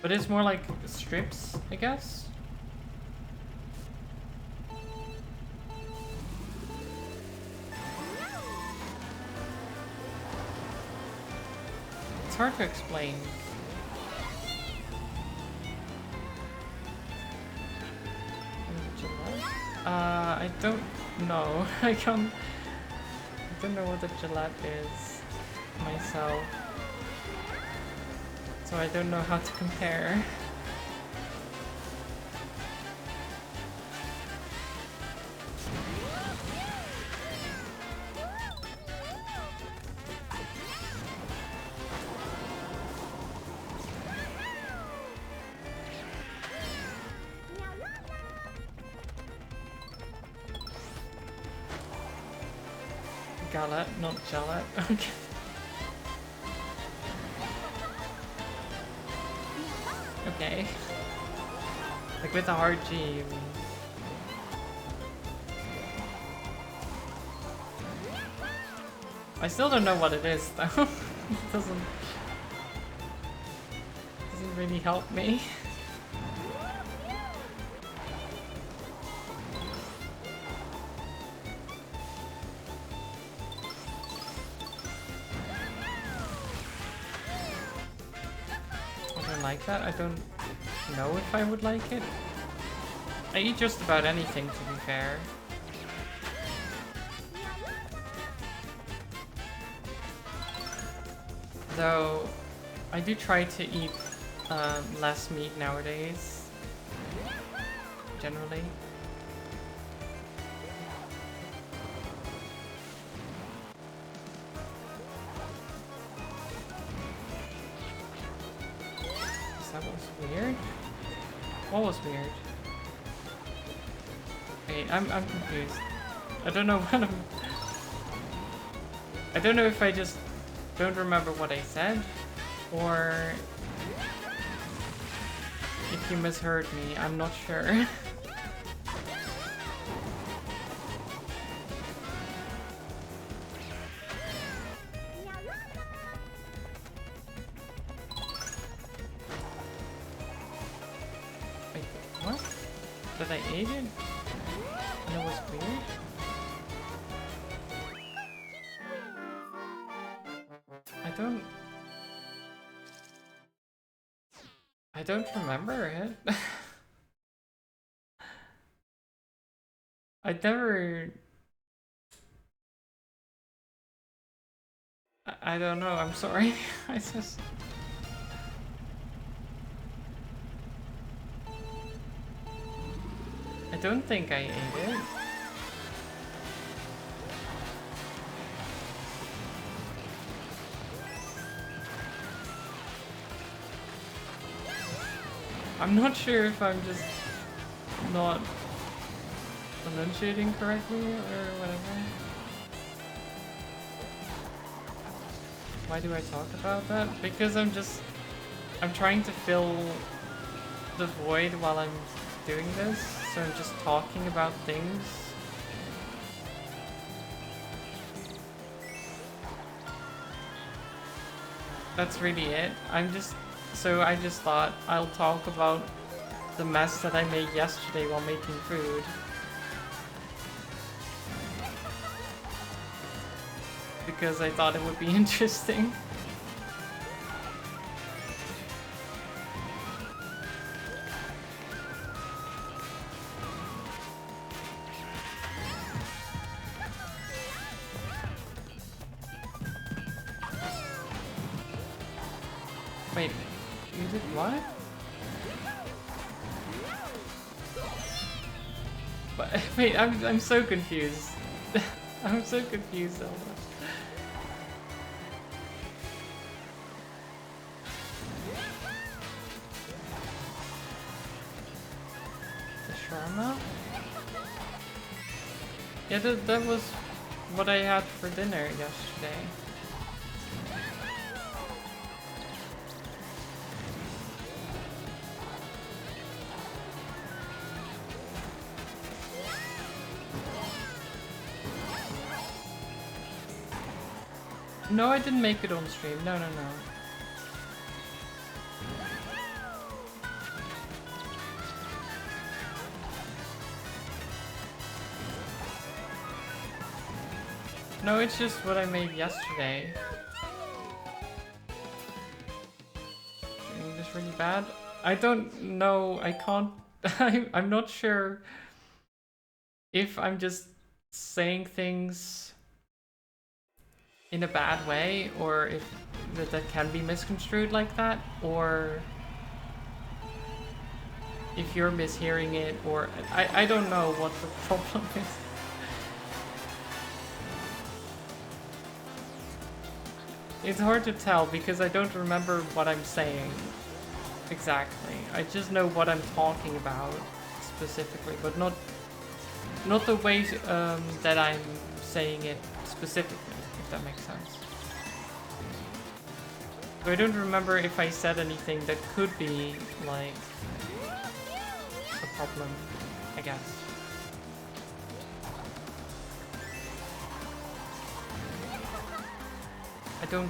[SPEAKER 1] But it's more like strips, I guess. It's hard to explain. I don't know. I don't know what the Gillette is myself. So I don't know how to compare. Galette, not Gillette. Okay. Okay. Like with a hard G, you mean. I still don't know what it is, though. It doesn't really help me. That I don't know if I would like it. I eat just about anything, to be fair. Though I do try to eat less meat nowadays, generally. What was weird? Wait, I'm confused. I don't know what I don't know if I just don't remember what I said, or if you misheard me. I'm not sure. That I ate it? And it was weird? I don't remember it. I never... I don't know, I'm sorry. I just... I don't think I ate it. I'm not sure if I'm just not enunciating correctly or whatever. Why do I talk about that? Because I'm trying to fill the void while I'm doing this, so I'm just talking about things. That's really it. So I just thought I'll talk about the mess that I made yesterday while making food. Because I thought it would be interesting. Wait, you did what? But, wait, I'm so confused. I'm so confused, Zelda. The shawarma? Yeah, that was what I had for dinner yesterday. No, I didn't make it on stream. No, no, no. No, it's just what I made yesterday. English really bad? I don't know. I can't... I'm not sure if I'm just saying things in a bad way, or if that can be misconstrued like that, or if you're mishearing it, or I don't know what the problem is. It's hard to tell because I don't remember what I'm saying exactly. I just know what I'm talking about specifically, but not the way that I'm saying it specifically, if that makes sense. So I don't remember if I said anything that could be like a problem, I guess. I don't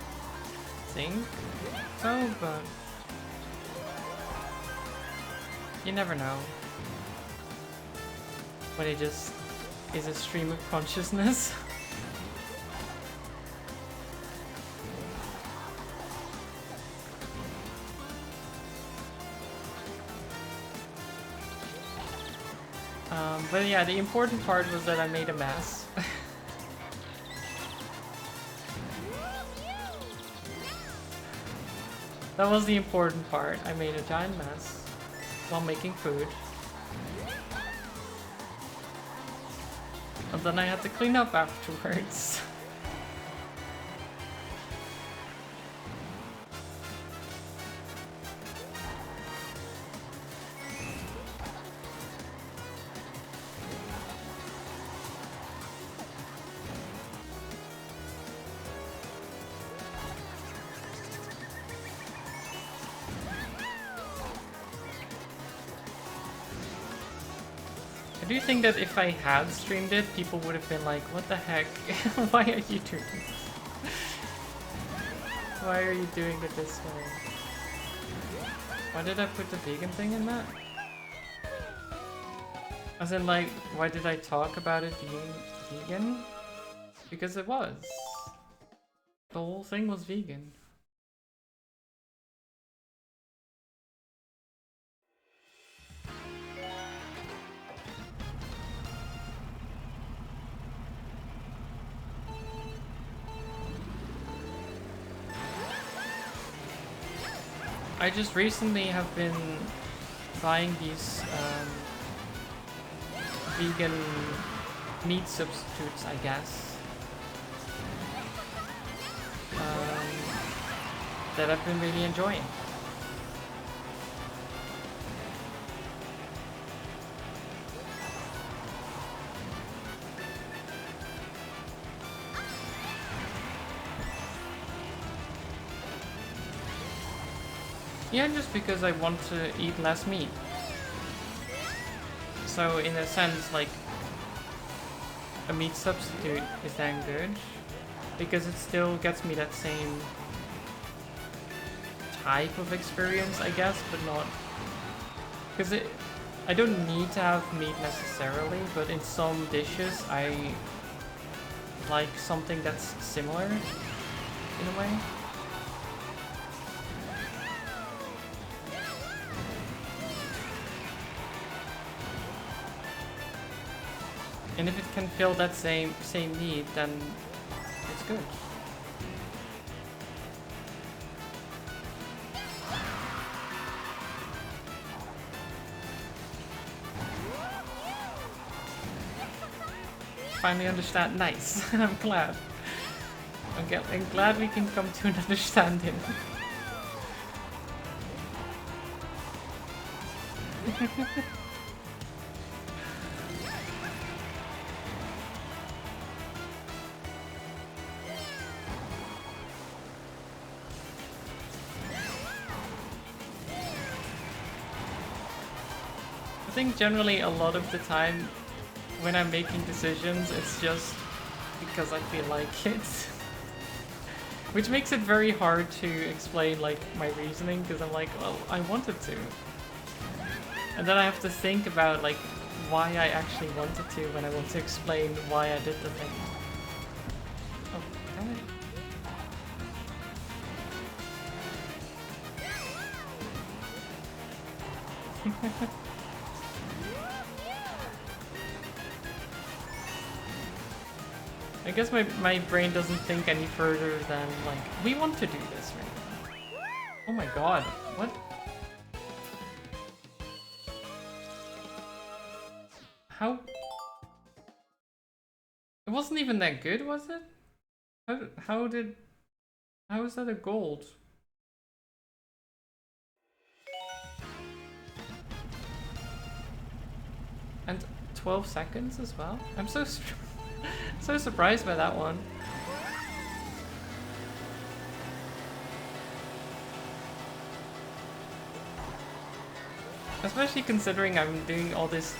[SPEAKER 1] think so, but you never know. When it just is a stream of consciousness. But yeah, the important part was that I made a mess. That was the important part. I made a giant mess while making food. And then I had to clean up afterwards. I do think that if I had streamed it, people would have been like, what the heck? Why are you doing this? Why are you doing it this way? Why did I put the vegan thing in that? As in, like, why did I talk about it being vegan? Because it was. The whole thing was vegan. I just recently have been buying these vegan meat substitutes, I guess, that I've been really enjoying. Yeah, just because I want to eat less meat. So in a sense, like, a meat substitute is then good, because it still gets me that same type of experience, I guess, but not... Because I don't need to have meat necessarily, but in some dishes I like something that's similar, in a way. And if it can fill that same need, then it's good. Finally understand. Nice. I'm glad. I'm glad we can come to an understanding. I think generally a lot of the time when I'm making decisions, it's just because I feel like it. Which makes it very hard to explain like my reasoning, because I'm like, well, I wanted to. And then I have to think about like why I actually wanted to when I want to explain why I did the thing. Oh, damn it. I guess my brain doesn't think any further than, like, we want to do this right now. Oh my god, what? How? It wasn't even that good, was it? How is that a gold? And 12 seconds as well? I'm so so surprised by that one. Especially considering I'm doing all this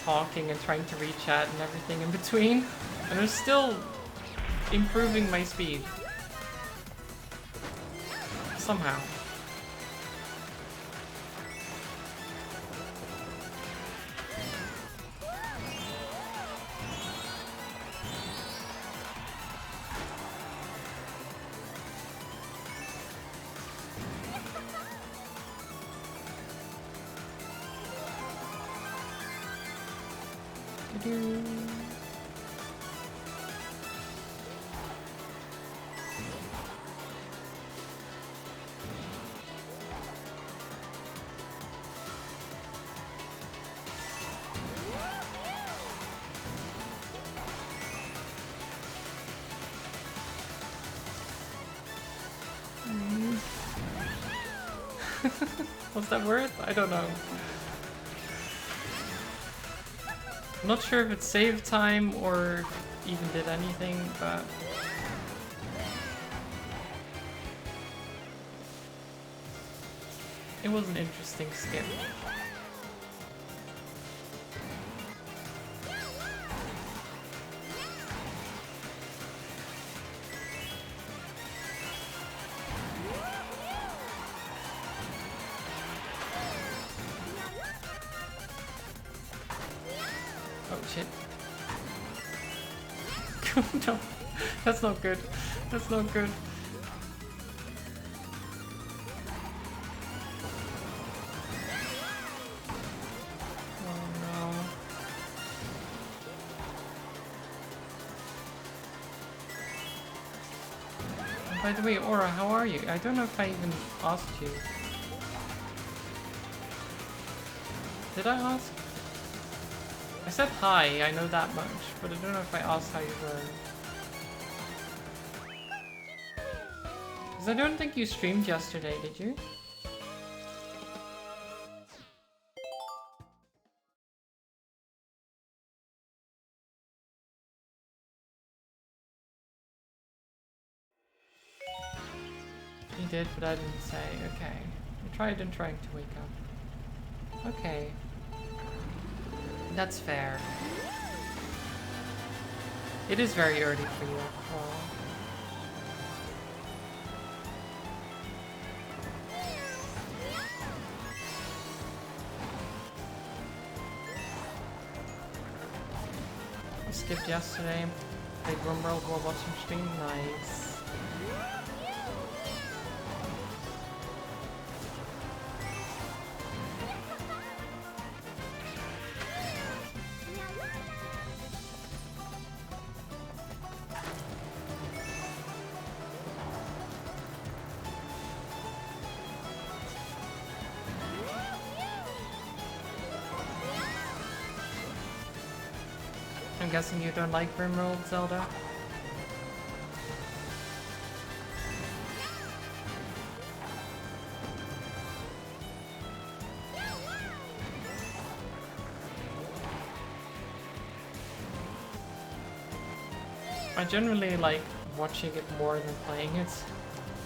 [SPEAKER 1] talking and trying to read chat and everything in between. And I'm still improving my speed. Somehow. What's that worth? I don't know. I'm not sure if it saved time or even did anything, but... it was an interesting skip. Shit. No, that's not good. That's not good. Oh no. And by the way, Aura, how are you? I don't know if I even asked you. Did I ask? I said hi, I know that much, but I don't know if I asked how you were. Because I don't think you streamed yesterday, did you? You did, but I didn't say. Okay. I tried and trying to wake up. Okay. That's fair. It is very early for you, after all. I skipped yesterday. Played Rumworld while watching stream. Nice. I'm guessing you don't like Rimworld, Zelda? I generally like watching it more than playing it,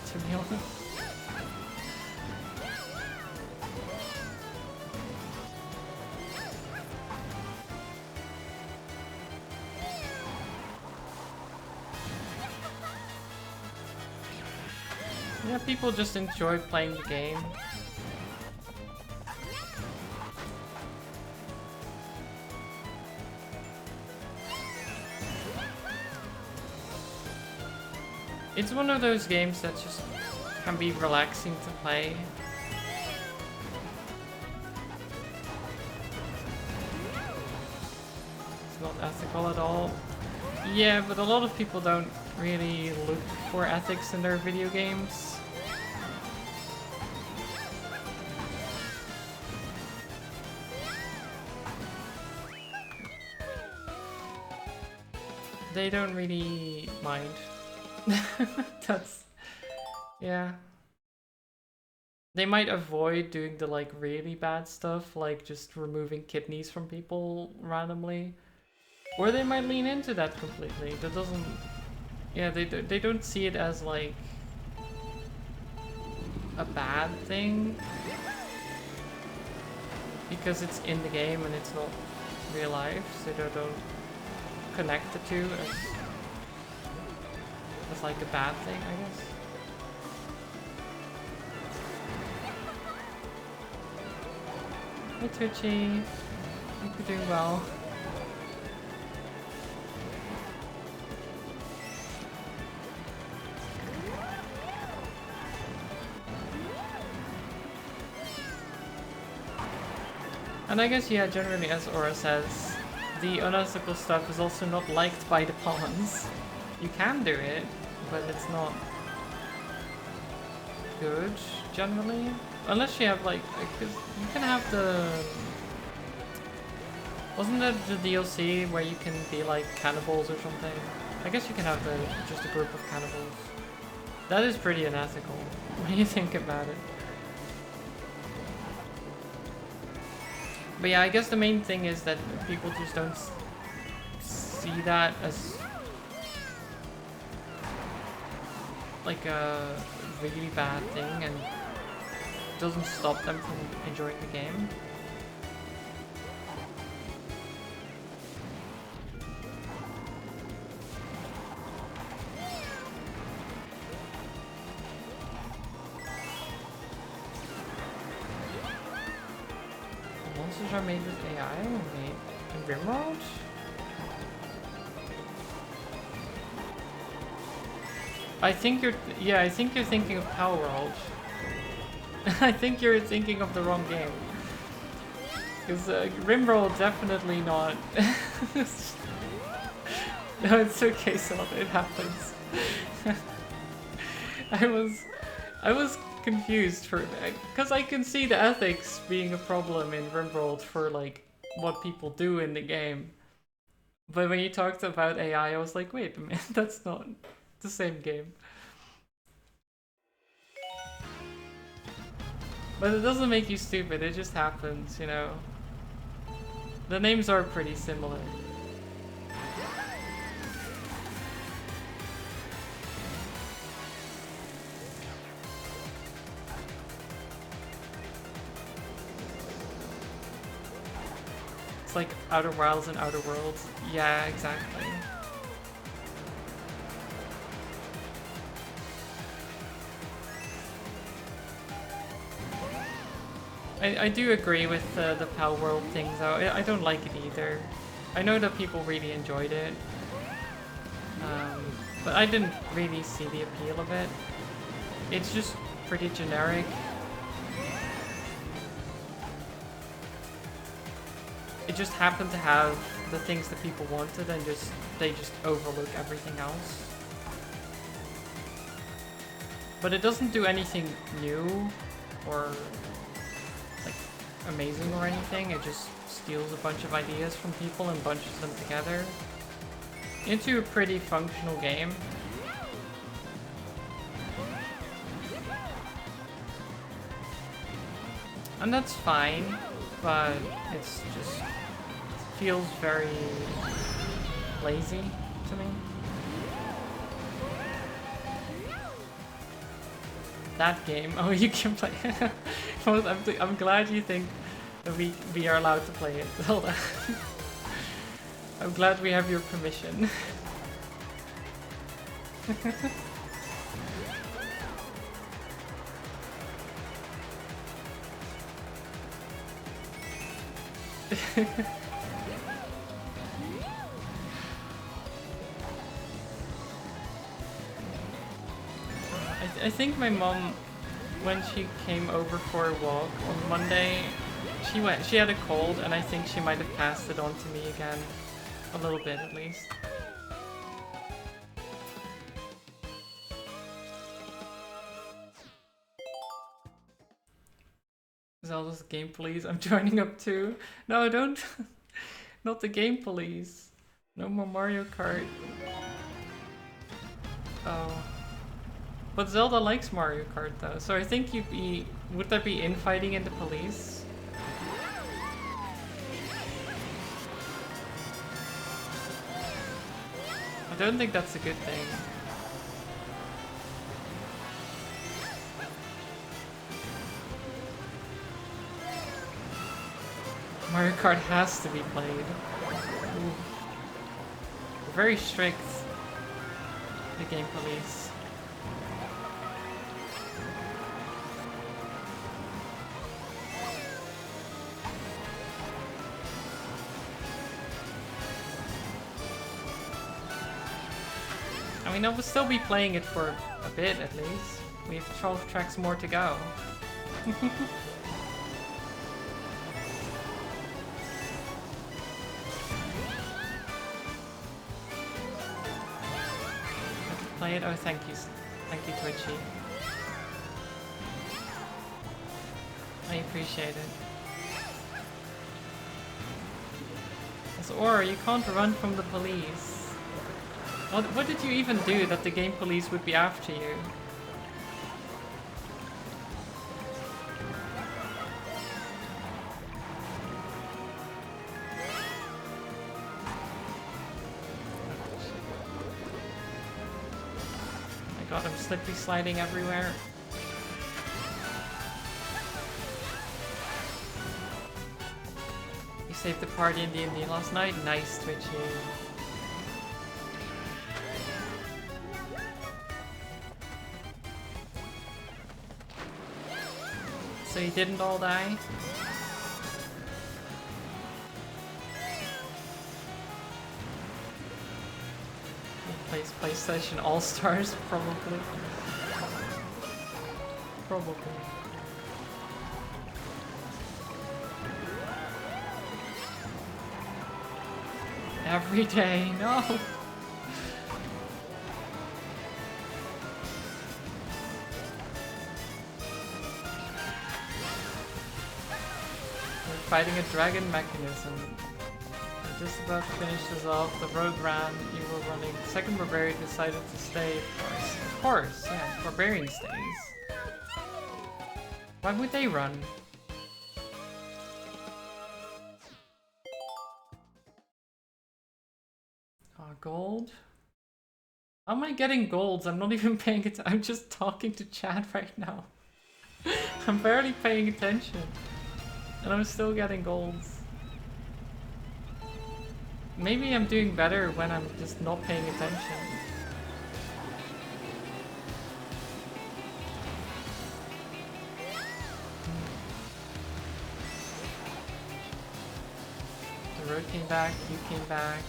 [SPEAKER 1] to be honest. Yeah, people just enjoy playing the game. It's one of those games that just can be relaxing to play. It's not ethical at all. Yeah, but a lot of people don't really look for ethics in their video games. They don't really mind. That's... yeah. They might avoid doing the like really bad stuff, like just removing kidneys from people randomly. Or they might lean into that completely. That doesn't... yeah, they don't see it as like a bad thing. Because it's in the game and it's not real life, so they don't connect the two as like a bad thing, I guess. Hey Twitchy, hope you're doing well. And I guess, yeah, generally, as Aura says, the unethical stuff is also not liked by the pawns. You can do it, but it's not good, generally. Unless you have, like, cause you can have the... wasn't there the DLC where you can be, like, cannibals or something? I guess you can have just a group of cannibals. That is pretty unethical, when you think about it. But yeah, I guess the main thing is that people just don't see that as like a really bad thing, and it doesn't stop them from enjoying the game. Monsters are made with AI and made in Rimworld? I think you're thinking of Power World. I think you're thinking of the wrong game. Because Rimworld definitely not. No, it's okay, Zelda, it happens. I was confused for because I can see the ethics being a problem in RimWorld for like what people do in the game. But when you talked about AI, I was like, wait a minute, that's not the same game. But it doesn't make you stupid, it just happens, you know. The names are pretty similar. It's like Outer Wilds and Outer Worlds. Yeah, exactly. I do agree with the Pal World thing though. I don't like it either. I know that people really enjoyed it. But I didn't really see the appeal of it. It's just pretty generic. It just happened to have the things that people wanted and they just overlook everything else. But it doesn't do anything new or like amazing or anything. It just steals a bunch of ideas from people and bunches them together into a pretty functional game. And that's fine, but it's just feels very lazy to me. That game, oh, you can play. I'm glad you think that we are allowed to play it. Hold on. I'm glad we have your permission. I think my mom, when she came over for a walk on Monday, she had a cold and I think she might have passed it on to me again. A little bit at least. Zelda's Game Police, I'm joining up too. No, don't. Not the Game Police. No more Mario Kart. Oh. But Zelda likes Mario Kart though, so I think would there be infighting in the police? I don't think that's a good thing. Mario Kart has to be played. Ooh. Very strict, the Game Police. I mean, I will still be playing it for a bit at least. We have 12 tracks more to go. Play it? Oh, thank you. Thank you, Twitchy. I appreciate it. As or you can't run from the police. What did you even do that the Game Police would be after you? My god, I'm slippery sliding everywhere. You saved the party in D&D last night? Nice, Twitchy. So you didn't all die? Plays PlayStation All-Stars? Probably. Probably. Every day, no! fighting a dragon mechanism. We're just about to finish this off. The road ran, you were running. Second barbarian decided to stay, of course. Of course, yeah, barbarian stays. Why would they run? Gold? How am I getting golds? I'm not even paying it. I'm just talking to chat right now. I'm barely paying attention. And I'm still getting golds. Maybe I'm doing better when I'm just not paying attention. The road came back, you came back.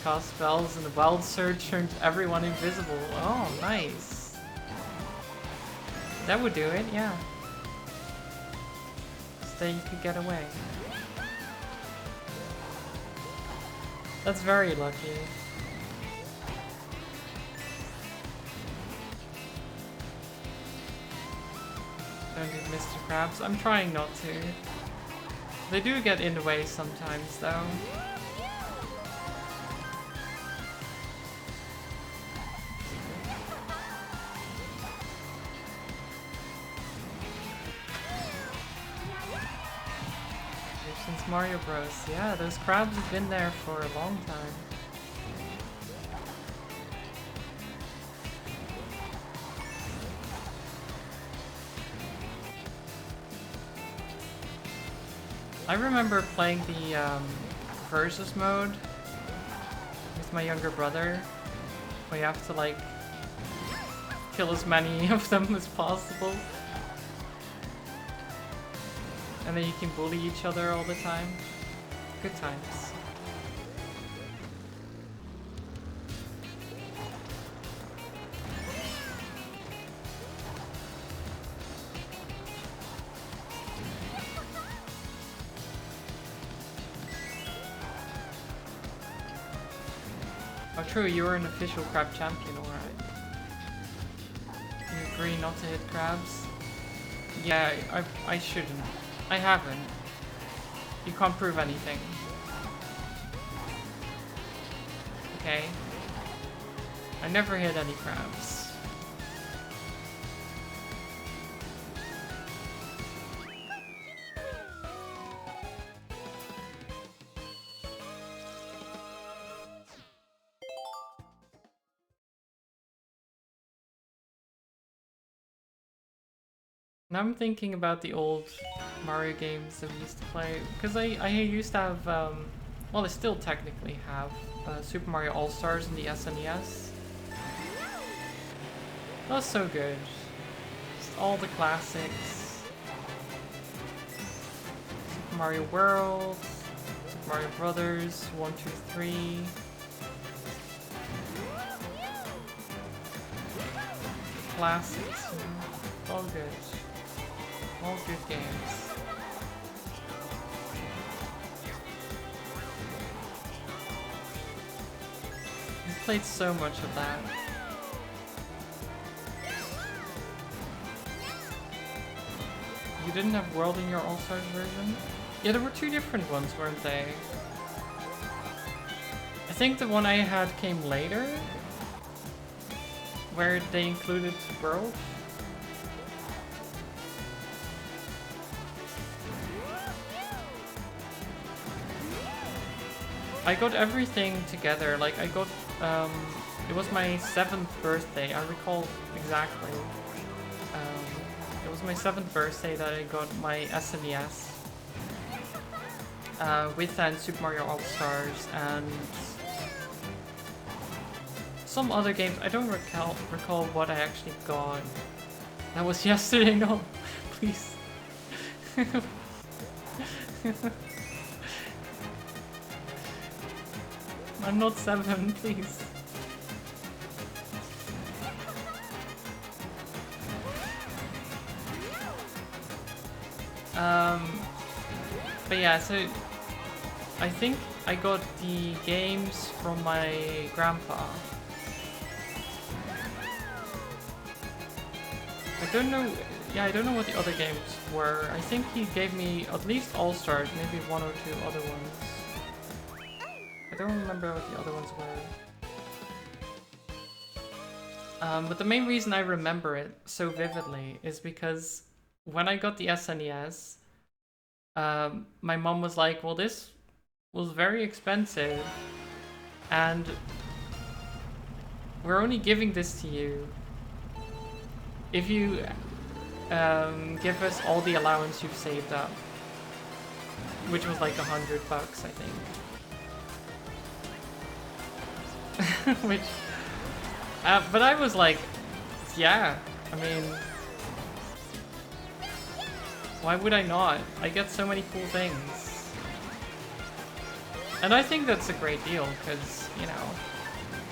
[SPEAKER 1] Cast spells and the wild surge turned everyone invisible. Oh, nice. That would do it, yeah. So then you could get away. That's very lucky. Don't need Mr. Krabs. I'm trying not to. They do get in the way sometimes, though. Since Mario Bros. Yeah, those crabs have been there for a long time. I remember playing the versus mode with my younger brother, where you have to like kill as many of them as possible. And then you can bully each other all the time. Good times. Oh true, you were an official crab champion, alright. You agree not to hit crabs? Yeah, I shouldn't. I haven't. You can't prove anything. Okay. I never hit any crabs. Now I'm thinking about the old Mario games that we used to play, because I used to have, well I still technically have, Super Mario All-Stars in the SNES. That was so good. Just all the classics. Super Mario World, Super Mario Brothers, 1, 2, 3. The classics, you know, all good. All good games. We played so much of that. You didn't have World in your All-Stars version? Yeah, there were two different ones, weren't they? I think the one I had came later, where they included World. I got everything together, like I got, it was my 7th birthday, I recall exactly. It was my 7th birthday that I got my SNES. With then Super Mario All-Stars and some other games. I don't recall what I actually got. That was yesterday, no, please. I'm not 7, please. But yeah, so I think I got the games from my grandpa. I don't know, Yeah, I don't know what the other games were. I think he gave me at least All-Stars, maybe one or two other ones. I don't remember what the other ones were. But the main reason I remember it so vividly is because when I got the SNES, my mom was like, well, this was very expensive, and we're only giving this to you if you give us all the allowance you've saved up, which was like $100, I think. Which, but I was like, yeah, I mean, why would I not? I get so many cool things. And I think that's a great deal, because, you know,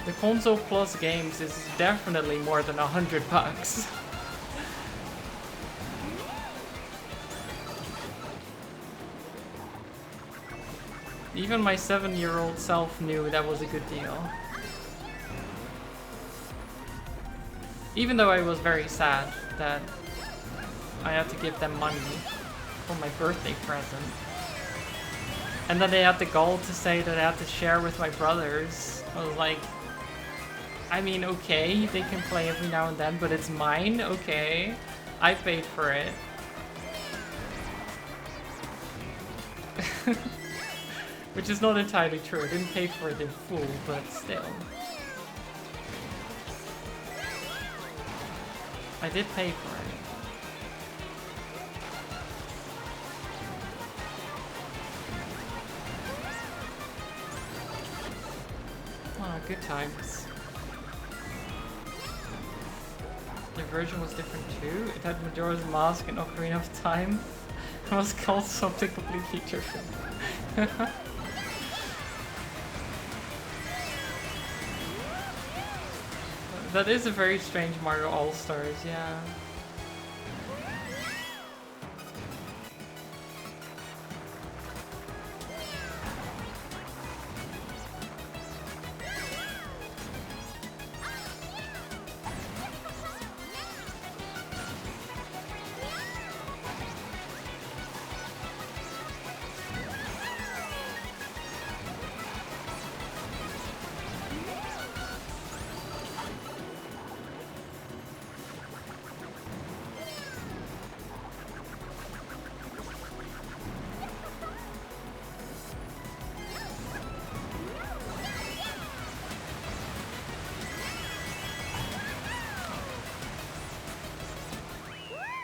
[SPEAKER 1] the console plus games is definitely more than $100. Even my 7-year-old self knew that was a good deal. Even though I was very sad that I had to give them money for my birthday present. And then they had the gall to say that I had to share with my brothers. I was like, I mean, okay, they can play every now and then, but it's mine? Okay. I paid for it. Which is not entirely true. I didn't pay for it in full, but still. I did pay for it. Oh, good times. Your version was different too? It had Majora's Mask and Ocarina of Time. It was called something completely different. That is a very strange Mario All-Stars, yeah.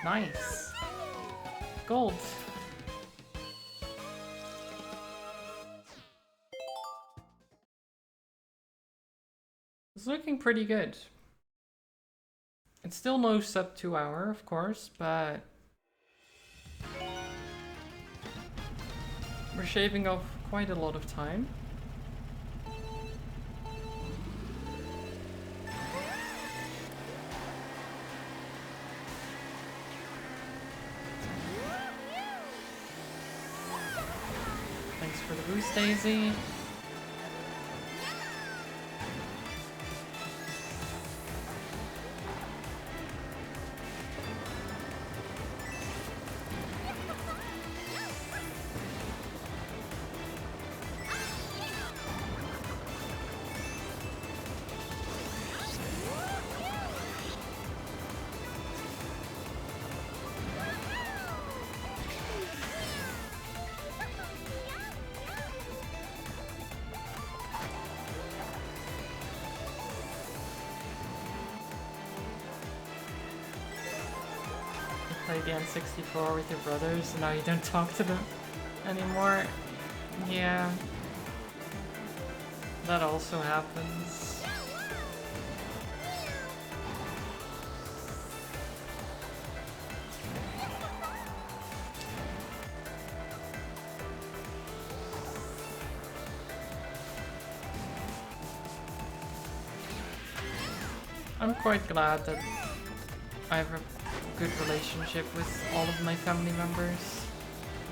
[SPEAKER 1] Nice. Gold. It's looking pretty good. It's still no sub 2 hour, of course, but we're shaving off quite a lot of time. For the boost, Daisy. The N64 with your brothers, and now you don't talk to them anymore. Yeah, that also happens. I'm quite glad that I have a good relationship with all of my family members,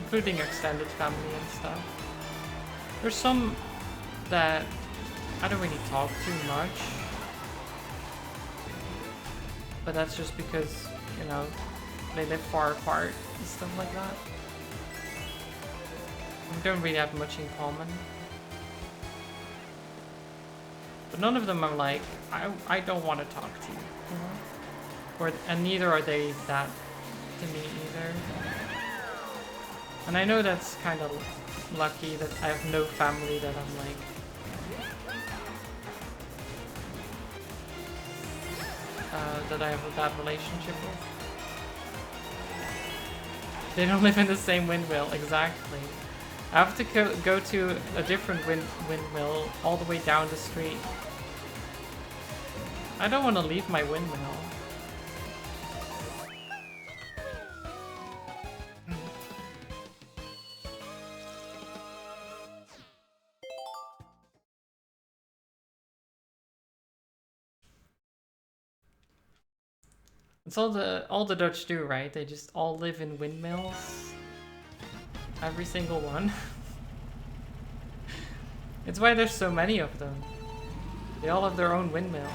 [SPEAKER 1] including extended family and stuff. There's some that I don't really talk too much, but that's just because, you know, They live far apart and stuff like that. We don't really have much in common. But none of them are like, I don't want to talk to you, you know? And neither are they that to me either. And I know that's kind of lucky that I have no family that I'm like... that I have that relationship with. They don't live in the same windmill, exactly. I have to go to a different windmill all the way down the street. I don't want to leave my windmill. It's all the Dutch do, right? They just all live in windmills. Every single one. It's why there's so many of them. They all have their own windmill.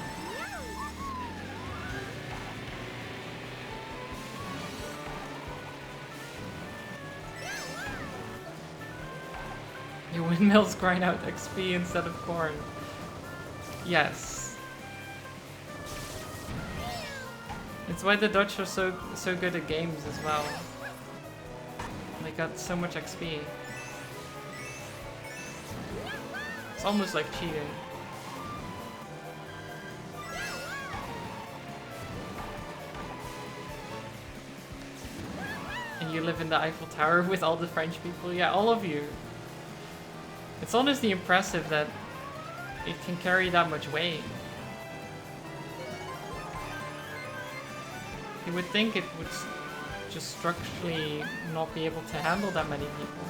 [SPEAKER 1] Your windmills grind out XP instead of corn. Yes. It's why the Dutch are so good at games as well. They got so much XP. It's almost like cheating. And you live in the Eiffel Tower with all the French people? Yeah, all of you. It's honestly impressive that it can carry that much weight. You would think it would just structurally not be able to handle that many people.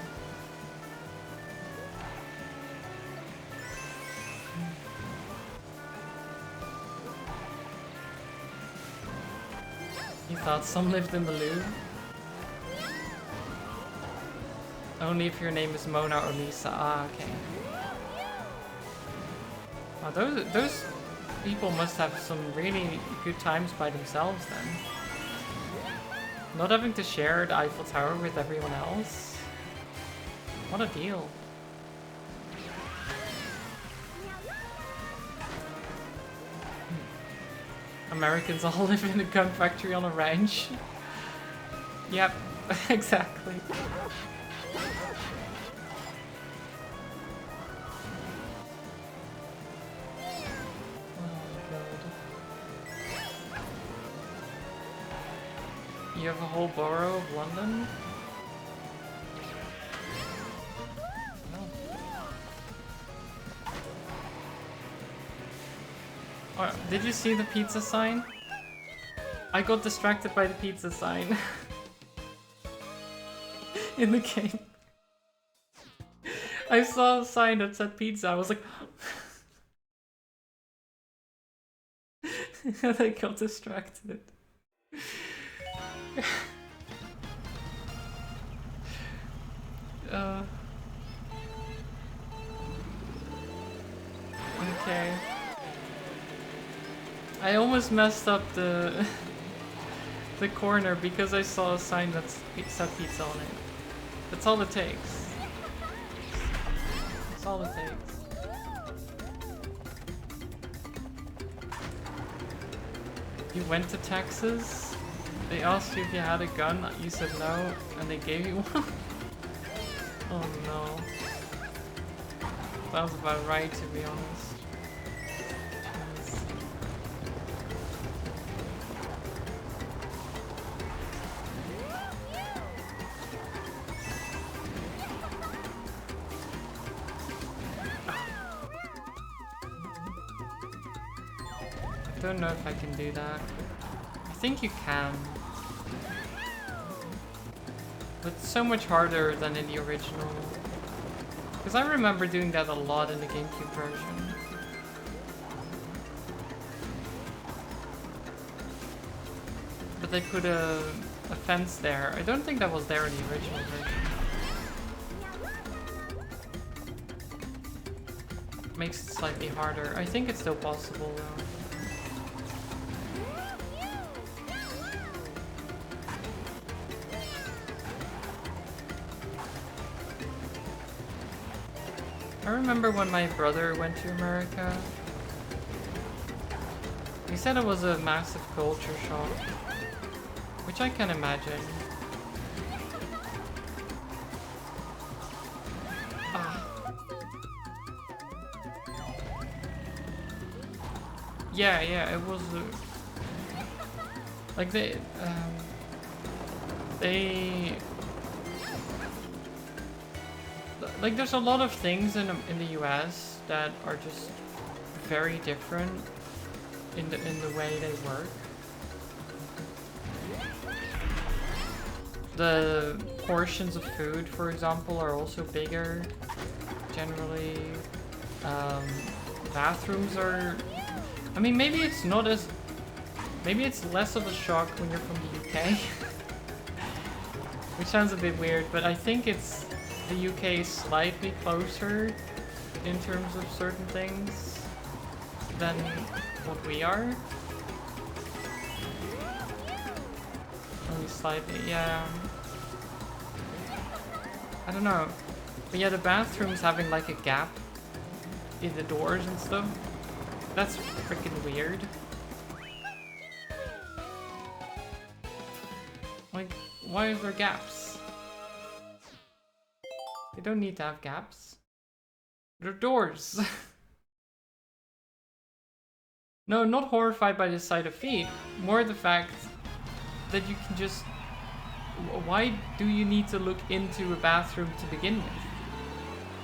[SPEAKER 1] You thought some lived in the Louvre? Only if your name is Mona or Lisa. Ah, okay. Wow, those people must have some really good times by themselves then. Not having to share the Eiffel Tower with everyone else. What a deal. Americans all live in a gun factory on a ranch. Yep, exactly. You have a whole borough of London? No. Oh, did you see the pizza sign? I got distracted by the pizza sign. In the game. I saw a sign that said pizza, I was like... and I got distracted. Okay. I almost messed up the corner because I saw a sign that said pizza on it. That's all it takes. That's all it takes. You went to Texas? They asked you if you had a gun, you said no, and they gave you one? Oh no. Sounds about right, to be honest. I don't know if I can do that. I think you can. But it's so much harder than in the original. Because I remember doing that a lot in the GameCube version. But they put a fence there. I don't think that was there in the original version. Makes it slightly harder. I think it's still possible though. I remember when my brother went to America. He said it was a massive culture shock, which I can imagine. Yeah, it was like they like there's a lot of things in the US that are just very different in the way they work. The portions of food, for example, are also bigger generally. Bathrooms are, I mean, maybe it's not as, maybe it's less of a shock when you're from the UK. Which sounds a bit weird, but I think it's the UK slightly closer in terms of certain things than what we are. Only slightly, yeah. I don't know. But yeah, the bathrooms having like a gap in the doors and stuff, that's freaking weird. Like, why is there gaps? They don't need to have gaps. They're doors. No, not horrified by the sight of feet. More the fact that you can just... Why do you need to look into a bathroom to begin with?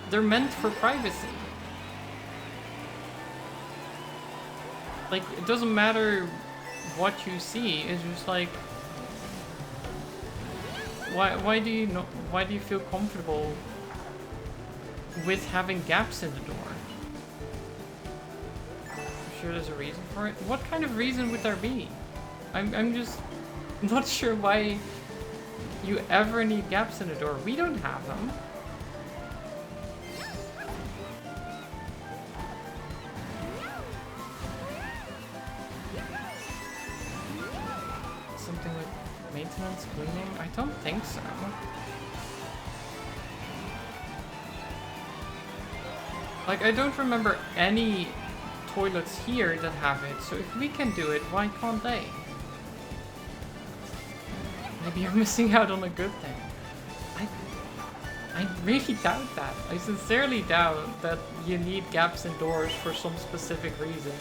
[SPEAKER 1] They're meant for privacy. Like, it doesn't matter what you see, it's just like... Why do you feel comfortable with having gaps in the door? I'm sure there's a reason for it. What kind of reason would there be? I'm just not sure why you ever need gaps in the door. We don't have them. Something with maintenance, cleaning? I don't think so. Like, I don't remember any toilets here that have it, so if we can do it, why can't they? Maybe you're missing out on a good thing. I really doubt that. I sincerely doubt that you need gaps in doors for some specific reason.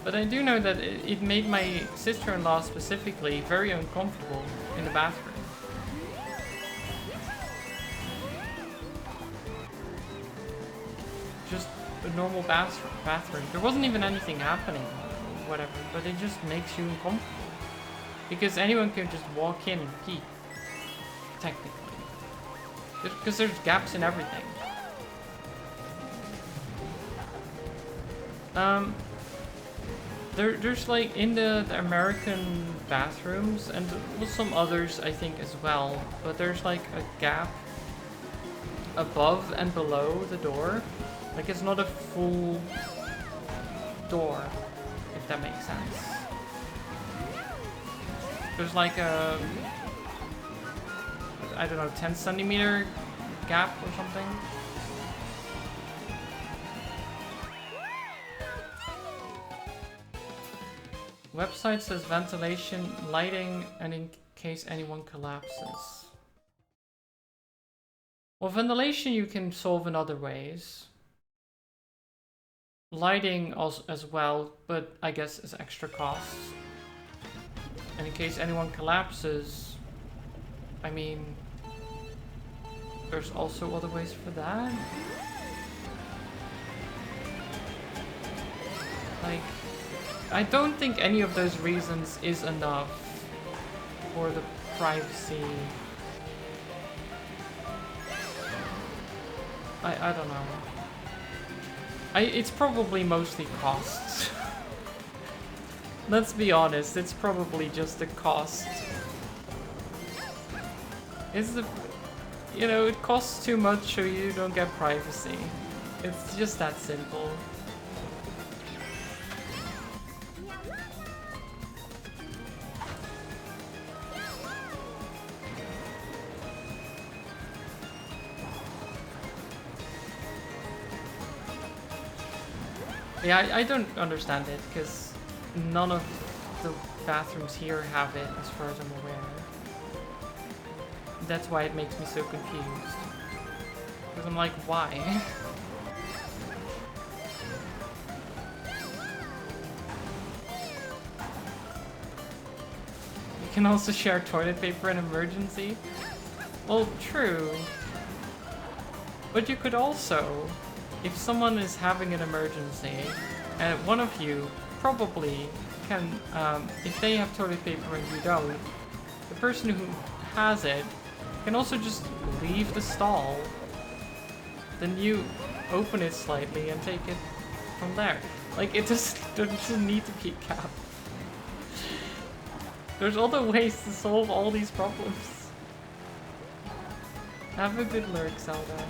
[SPEAKER 1] But I do know that it made my sister-in-law specifically very uncomfortable in the bathroom. Just a normal bathroom. There wasn't even anything happening, or whatever, but it just makes you uncomfortable. Because anyone can just walk in and pee, technically. Because there's gaps in everything. There's like in the American bathrooms, and with some others I think as well, but there's like a gap above and below the door. Like it's not a full door, if that makes sense. There's like a, I don't know, 10 centimeter gap or something. Website says ventilation, lighting, and in case anyone collapses. Well, ventilation you can solve in other ways. Lighting also as well, but I guess is extra costs. And in case anyone collapses, I mean, there's also other ways for that. Like, I don't think any of those reasons is enough for the privacy. I don't know. It's probably mostly costs. Let's be honest, it's probably just the cost. It's the, you know, it costs too much so you don't get privacy. It's just that simple. Yeah, I don't understand it, because none of the bathrooms here have it, as far as I'm aware. That's why it makes me so confused. Because I'm like, why? You can also share toilet paper in emergency? Well, true. But you could also, if someone is having an emergency, and one of you probably can, if they have toilet paper and you don't, the person who has it can also just leave the stall. Then you open it slightly and take it from there. Like, it just doesn't need to be capped. There's other ways to solve all these problems. Have a good lurk, Zelda.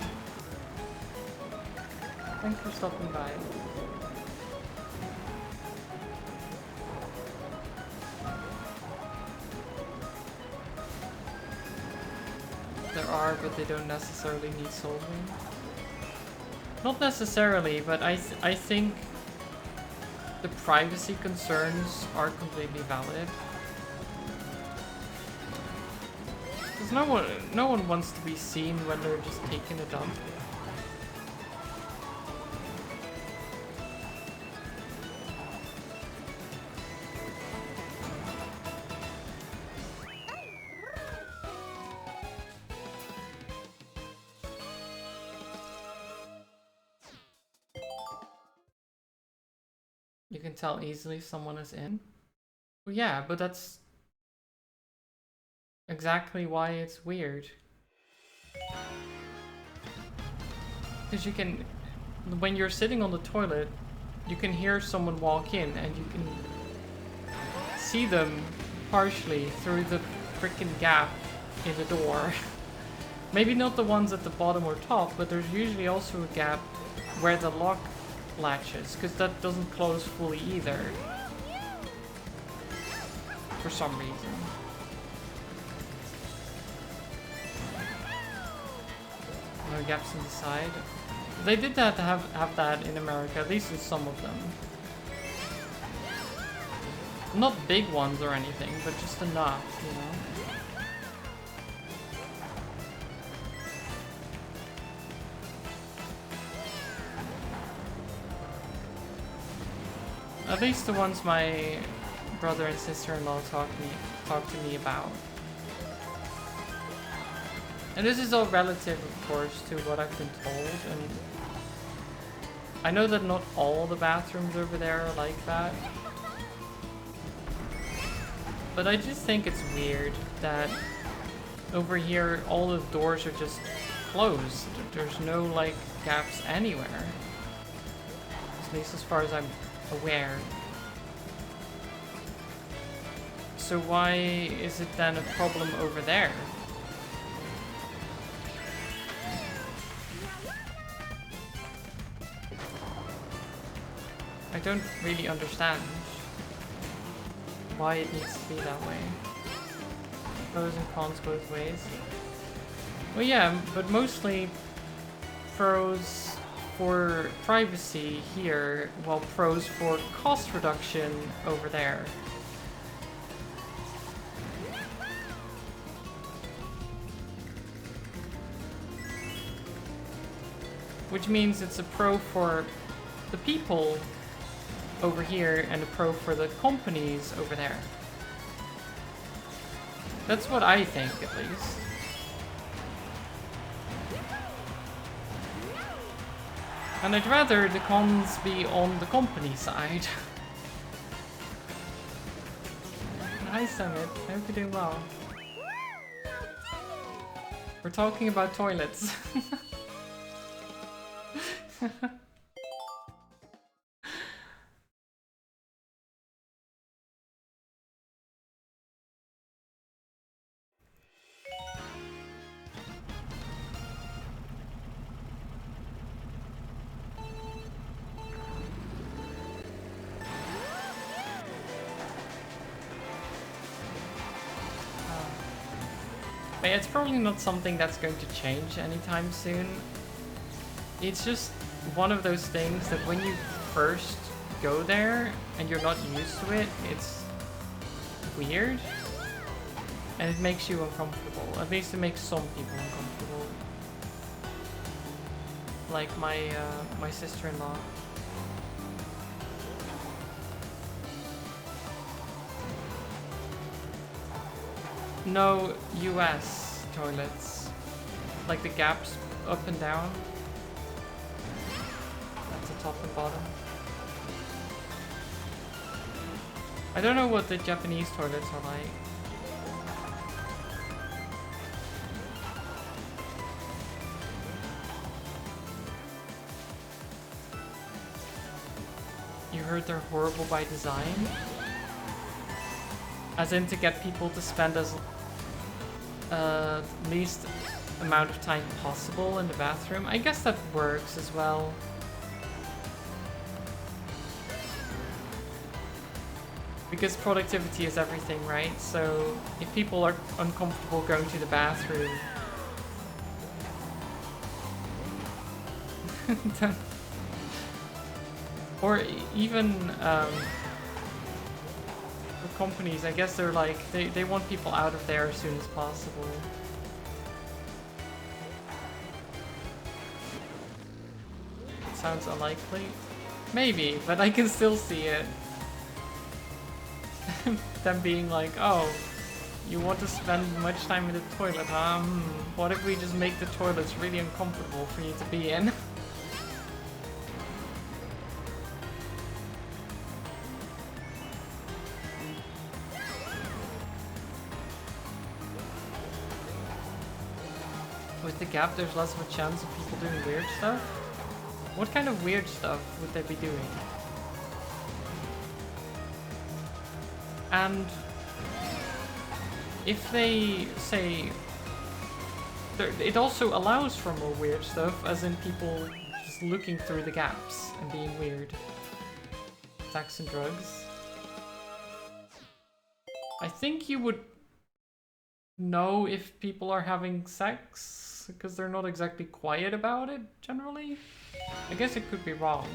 [SPEAKER 1] Thanks for stopping by. There are, but they don't necessarily need solving. Not necessarily, but I think the privacy concerns are completely valid. Because no one wants to be seen when they're just taking a dump. You can tell easily if someone is in. Well, yeah, but that's exactly why it's weird. Because you can, when you're sitting on the toilet, you can hear someone walk in and you can see them partially through the freaking gap in the door. Maybe not the ones at the bottom or top, but there's usually also a gap where the lock latches, because that doesn't close fully either. For some reason. No gaps in the side. They did that to have that in America, at least in some of them. Not big ones or anything, but just enough, you know? At least the ones my brother and sister-in-law talked to me about. And this is all relative, of course, to what I've been told, and I know that not all the bathrooms over there are like that. But I just think it's weird that over here all the doors are just closed. There's no, like, gaps anywhere. At least as far as I'm aware. So why is it then a problem over there? I don't really understand why it needs to be that way. Pros and cons both ways. Well, yeah, but mostly pros for privacy here, while pros for cost reduction over there. Which means it's a pro for the people over here and a pro for the companies over there. That's what I think, at least. And I'd rather the cons be on the company side. Hi Summit, I hope you're doing well. We're talking about toilets. But yeah, it's probably not something that's going to change anytime soon. It's just one of those things that when you first go there and you're not used to it, it's weird. And it makes you uncomfortable. At least it makes some people uncomfortable. Like my sister-in-law. No US toilets. Like the gaps up and down. That's the top and bottom. I don't know what the Japanese toilets are like. You heard they're horrible by design? As in to get people to spend as least amount of time possible in the bathroom. I guess that works as well. Because productivity is everything, right? So if people are uncomfortable going to the bathroom, or even for companies, I guess they're like, they want people out of there as soon as possible. It sounds unlikely. Maybe, but I can still see it. Them being like, oh, you want to spend much time in the toilet, huh? What if we just make the toilets really uncomfortable for you to be in? With the gap, there's less of a chance of people doing weird stuff? What kind of weird stuff would they be doing? And if they say... It also allows for more weird stuff, as in people just looking through the gaps and being weird. Sex and drugs. I think you would know if people are having sex, because they're not exactly quiet about it, generally. I guess it could be wrong.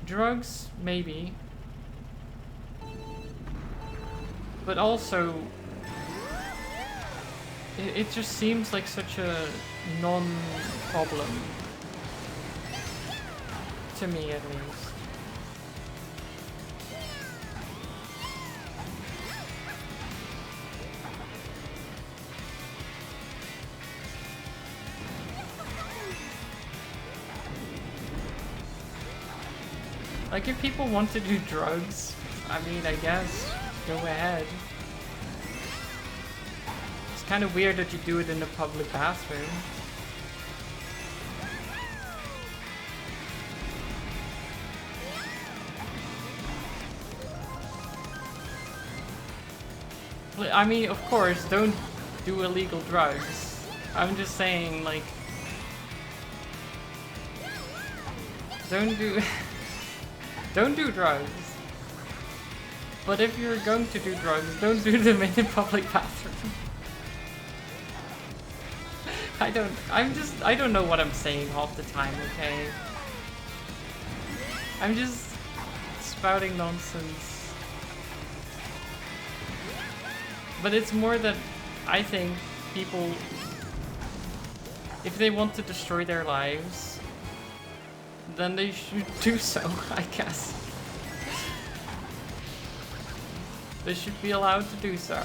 [SPEAKER 1] Drugs, maybe. But also, it just seems like such a non-problem. To me, at least. Like, if people want to do drugs, I mean, I guess, go ahead. It's kind of weird that you do it in a public bathroom. I mean, of course, don't do illegal drugs. I'm just saying, like, don't do drugs. But if you're going to do drugs, don't do them in a public bathroom. I don't know what I'm saying half the time, okay? I'm just spouting nonsense. But it's more that I think people, if they want to destroy their lives, then they should do so, I guess. They should be allowed to do so.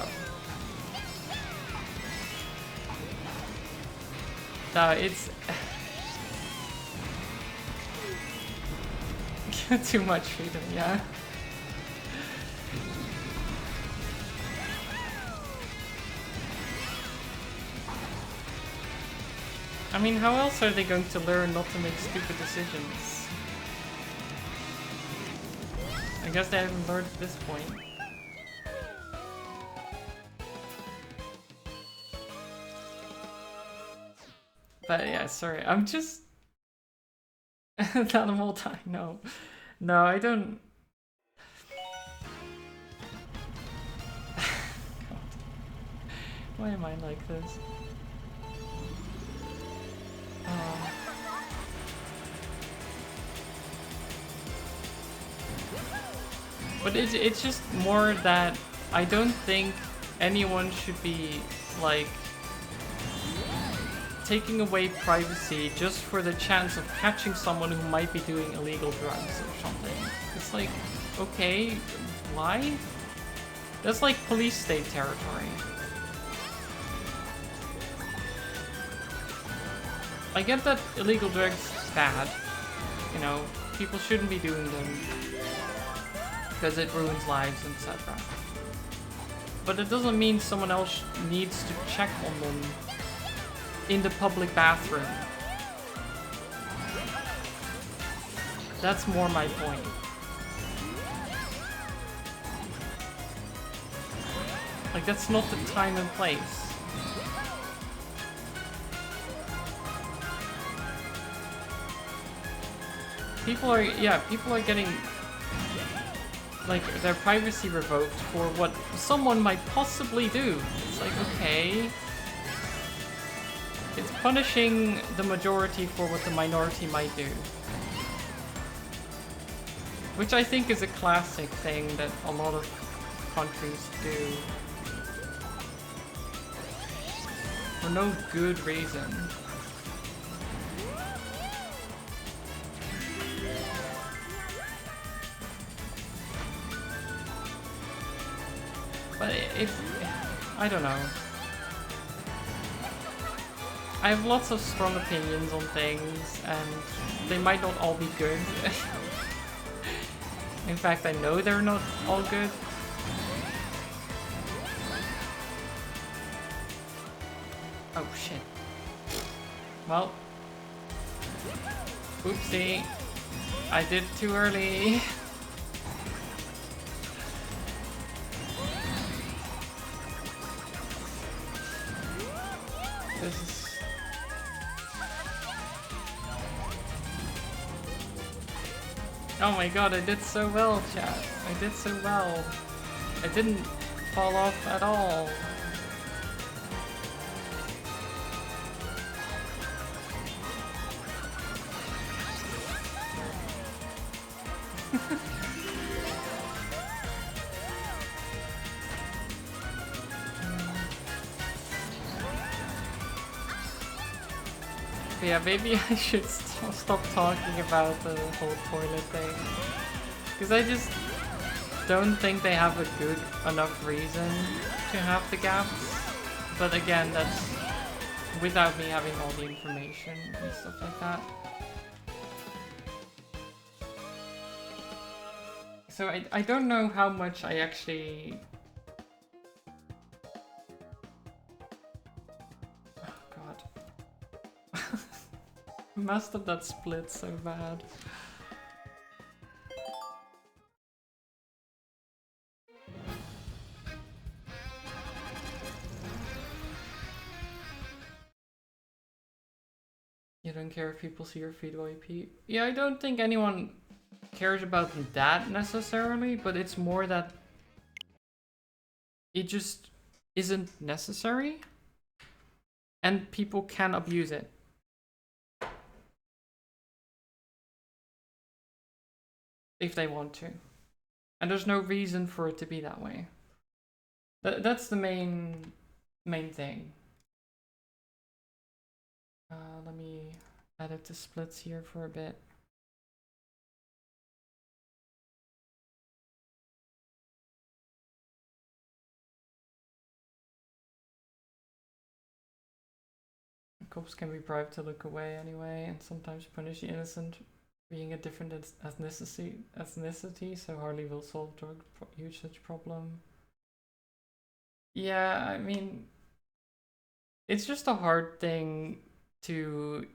[SPEAKER 1] No, it's too much freedom, yeah. I mean, how else are they going to learn not to make stupid decisions? I guess they haven't learned at this point. But yeah, sorry, I'm just... Not a multi, no. No, I don't... God. Why am I like this? But it's just more that I don't think anyone should be, like, taking away privacy just for the chance of catching someone who might be doing illegal drugs or something. It's like, okay, why? That's like police state territory. I get that illegal drugs is bad. You know, people shouldn't be doing them because it ruins lives, etc. But it doesn't mean someone else needs to check on them in the public bathroom. That's more my point. Like, that's not the time and place. People are getting, like, their privacy revoked for what someone might possibly do. It's like, okay. It's punishing the majority for what the minority might do. Which I think is a classic thing that a lot of countries do. For no good reason. But I don't know. I have lots of strong opinions on things, and they might not all be good. In fact, I know they're not all good. Oh shit. Well. Oopsie. I did too early. This is... Oh my god, I did so well, chat. I did so well. I didn't fall off at all. Yeah, maybe I should stop talking about the whole toilet thing. Because I just don't think they have a good enough reason to have the gaps. But again, that's without me having all the information and stuff like that. So I don't know how much I actually... Oh god. Messed up that split so bad. You don't care if people see your feed while you pee? Yeah, I don't think anyone cares about that necessarily, but it's more that it just isn't necessary and people can abuse it. If they want to. And there's no reason for it to be that way. That's the main thing. Let me edit the splits here for a bit. Cops can be bribed to look away anyway, and sometimes punish the innocent being a different ethnicity, so hardly will solve drug usage problem. Yeah, I mean, it's just a hard thing to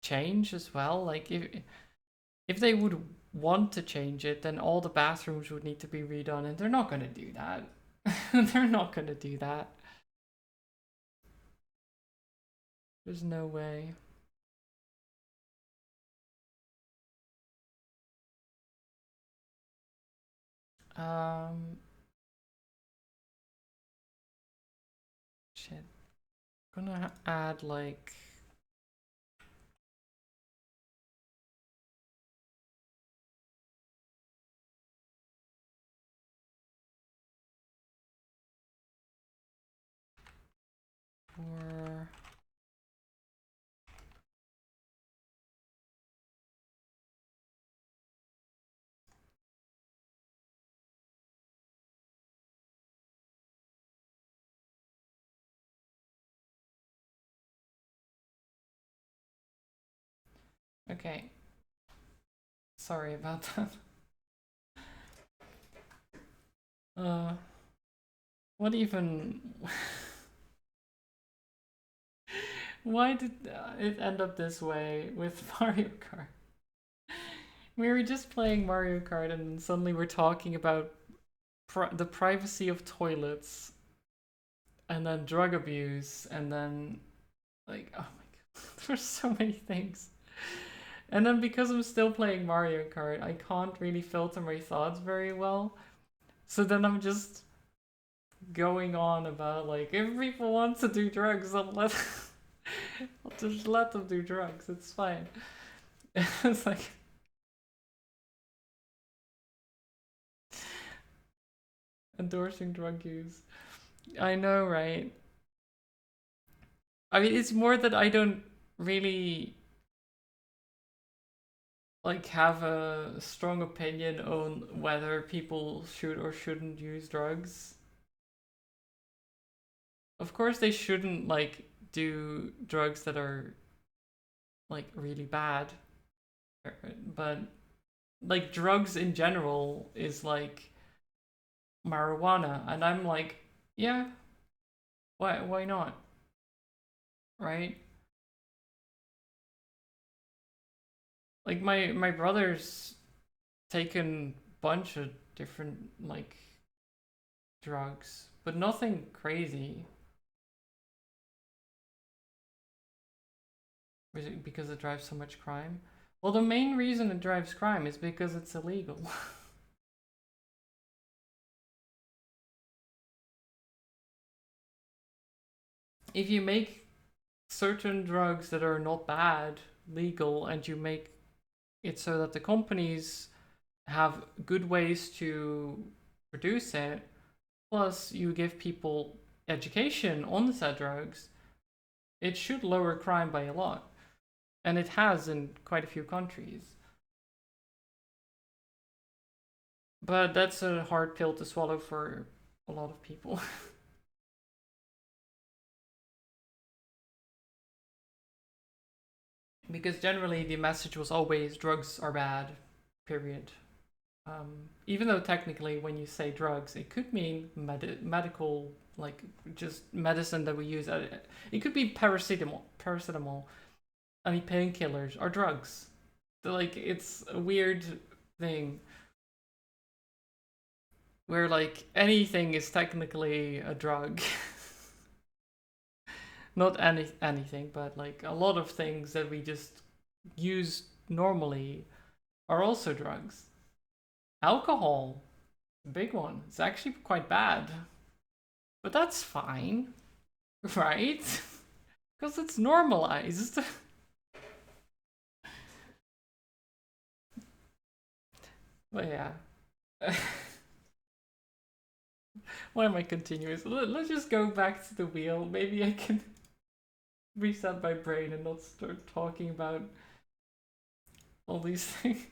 [SPEAKER 1] change as well. Like, if they would want to change it, then all the bathrooms would need to be redone, and they're not going to do that. They're not going to do that. There's no way. Shit. I'm gonna add like... Or... Okay. Sorry about that. What even... Why did it end up this way with Mario Kart? We were just playing Mario Kart and suddenly we're talking about the privacy of toilets and then drug abuse and then like, oh my god, there's so many things. And then because I'm still playing Mario Kart, I can't really filter my thoughts very well. So then I'm just going on about like, if people want to do drugs, I'll just let them do drugs. It's fine. It's like endorsing drug use. I know, right? I mean, it's more that I don't really like have a strong opinion on whether people should or shouldn't use drugs. Of course, they shouldn't like do drugs that are like really bad, but like drugs in general is like marijuana, and I'm like, yeah, why not, right? Like my brother's taken a bunch of different like drugs, but nothing crazy. Is it because it drives so much crime? Well, the main reason it drives crime is because it's illegal. If you make certain drugs that are not bad legal and you make it so that the companies have good ways to produce it, plus you give people education on said drugs, it should lower crime by a lot. And it has in quite a few countries. But that's a hard pill to swallow for a lot of people. Because generally the message was always drugs are bad, period. Even though technically when you say drugs, it could mean medical, like just medicine that we use. It could be paracetamol. I mean, painkillers are drugs. Like, it's a weird thing where like anything is technically a drug. Not anything, but like a lot of things that we just use normally are also drugs. Alcohol, big one. It's actually quite bad. But that's fine, right? Because it's normalized. But yeah. Why am I continuous? Let's just go back to the wheel. Maybe I can reset my brain and not start talking about all these things.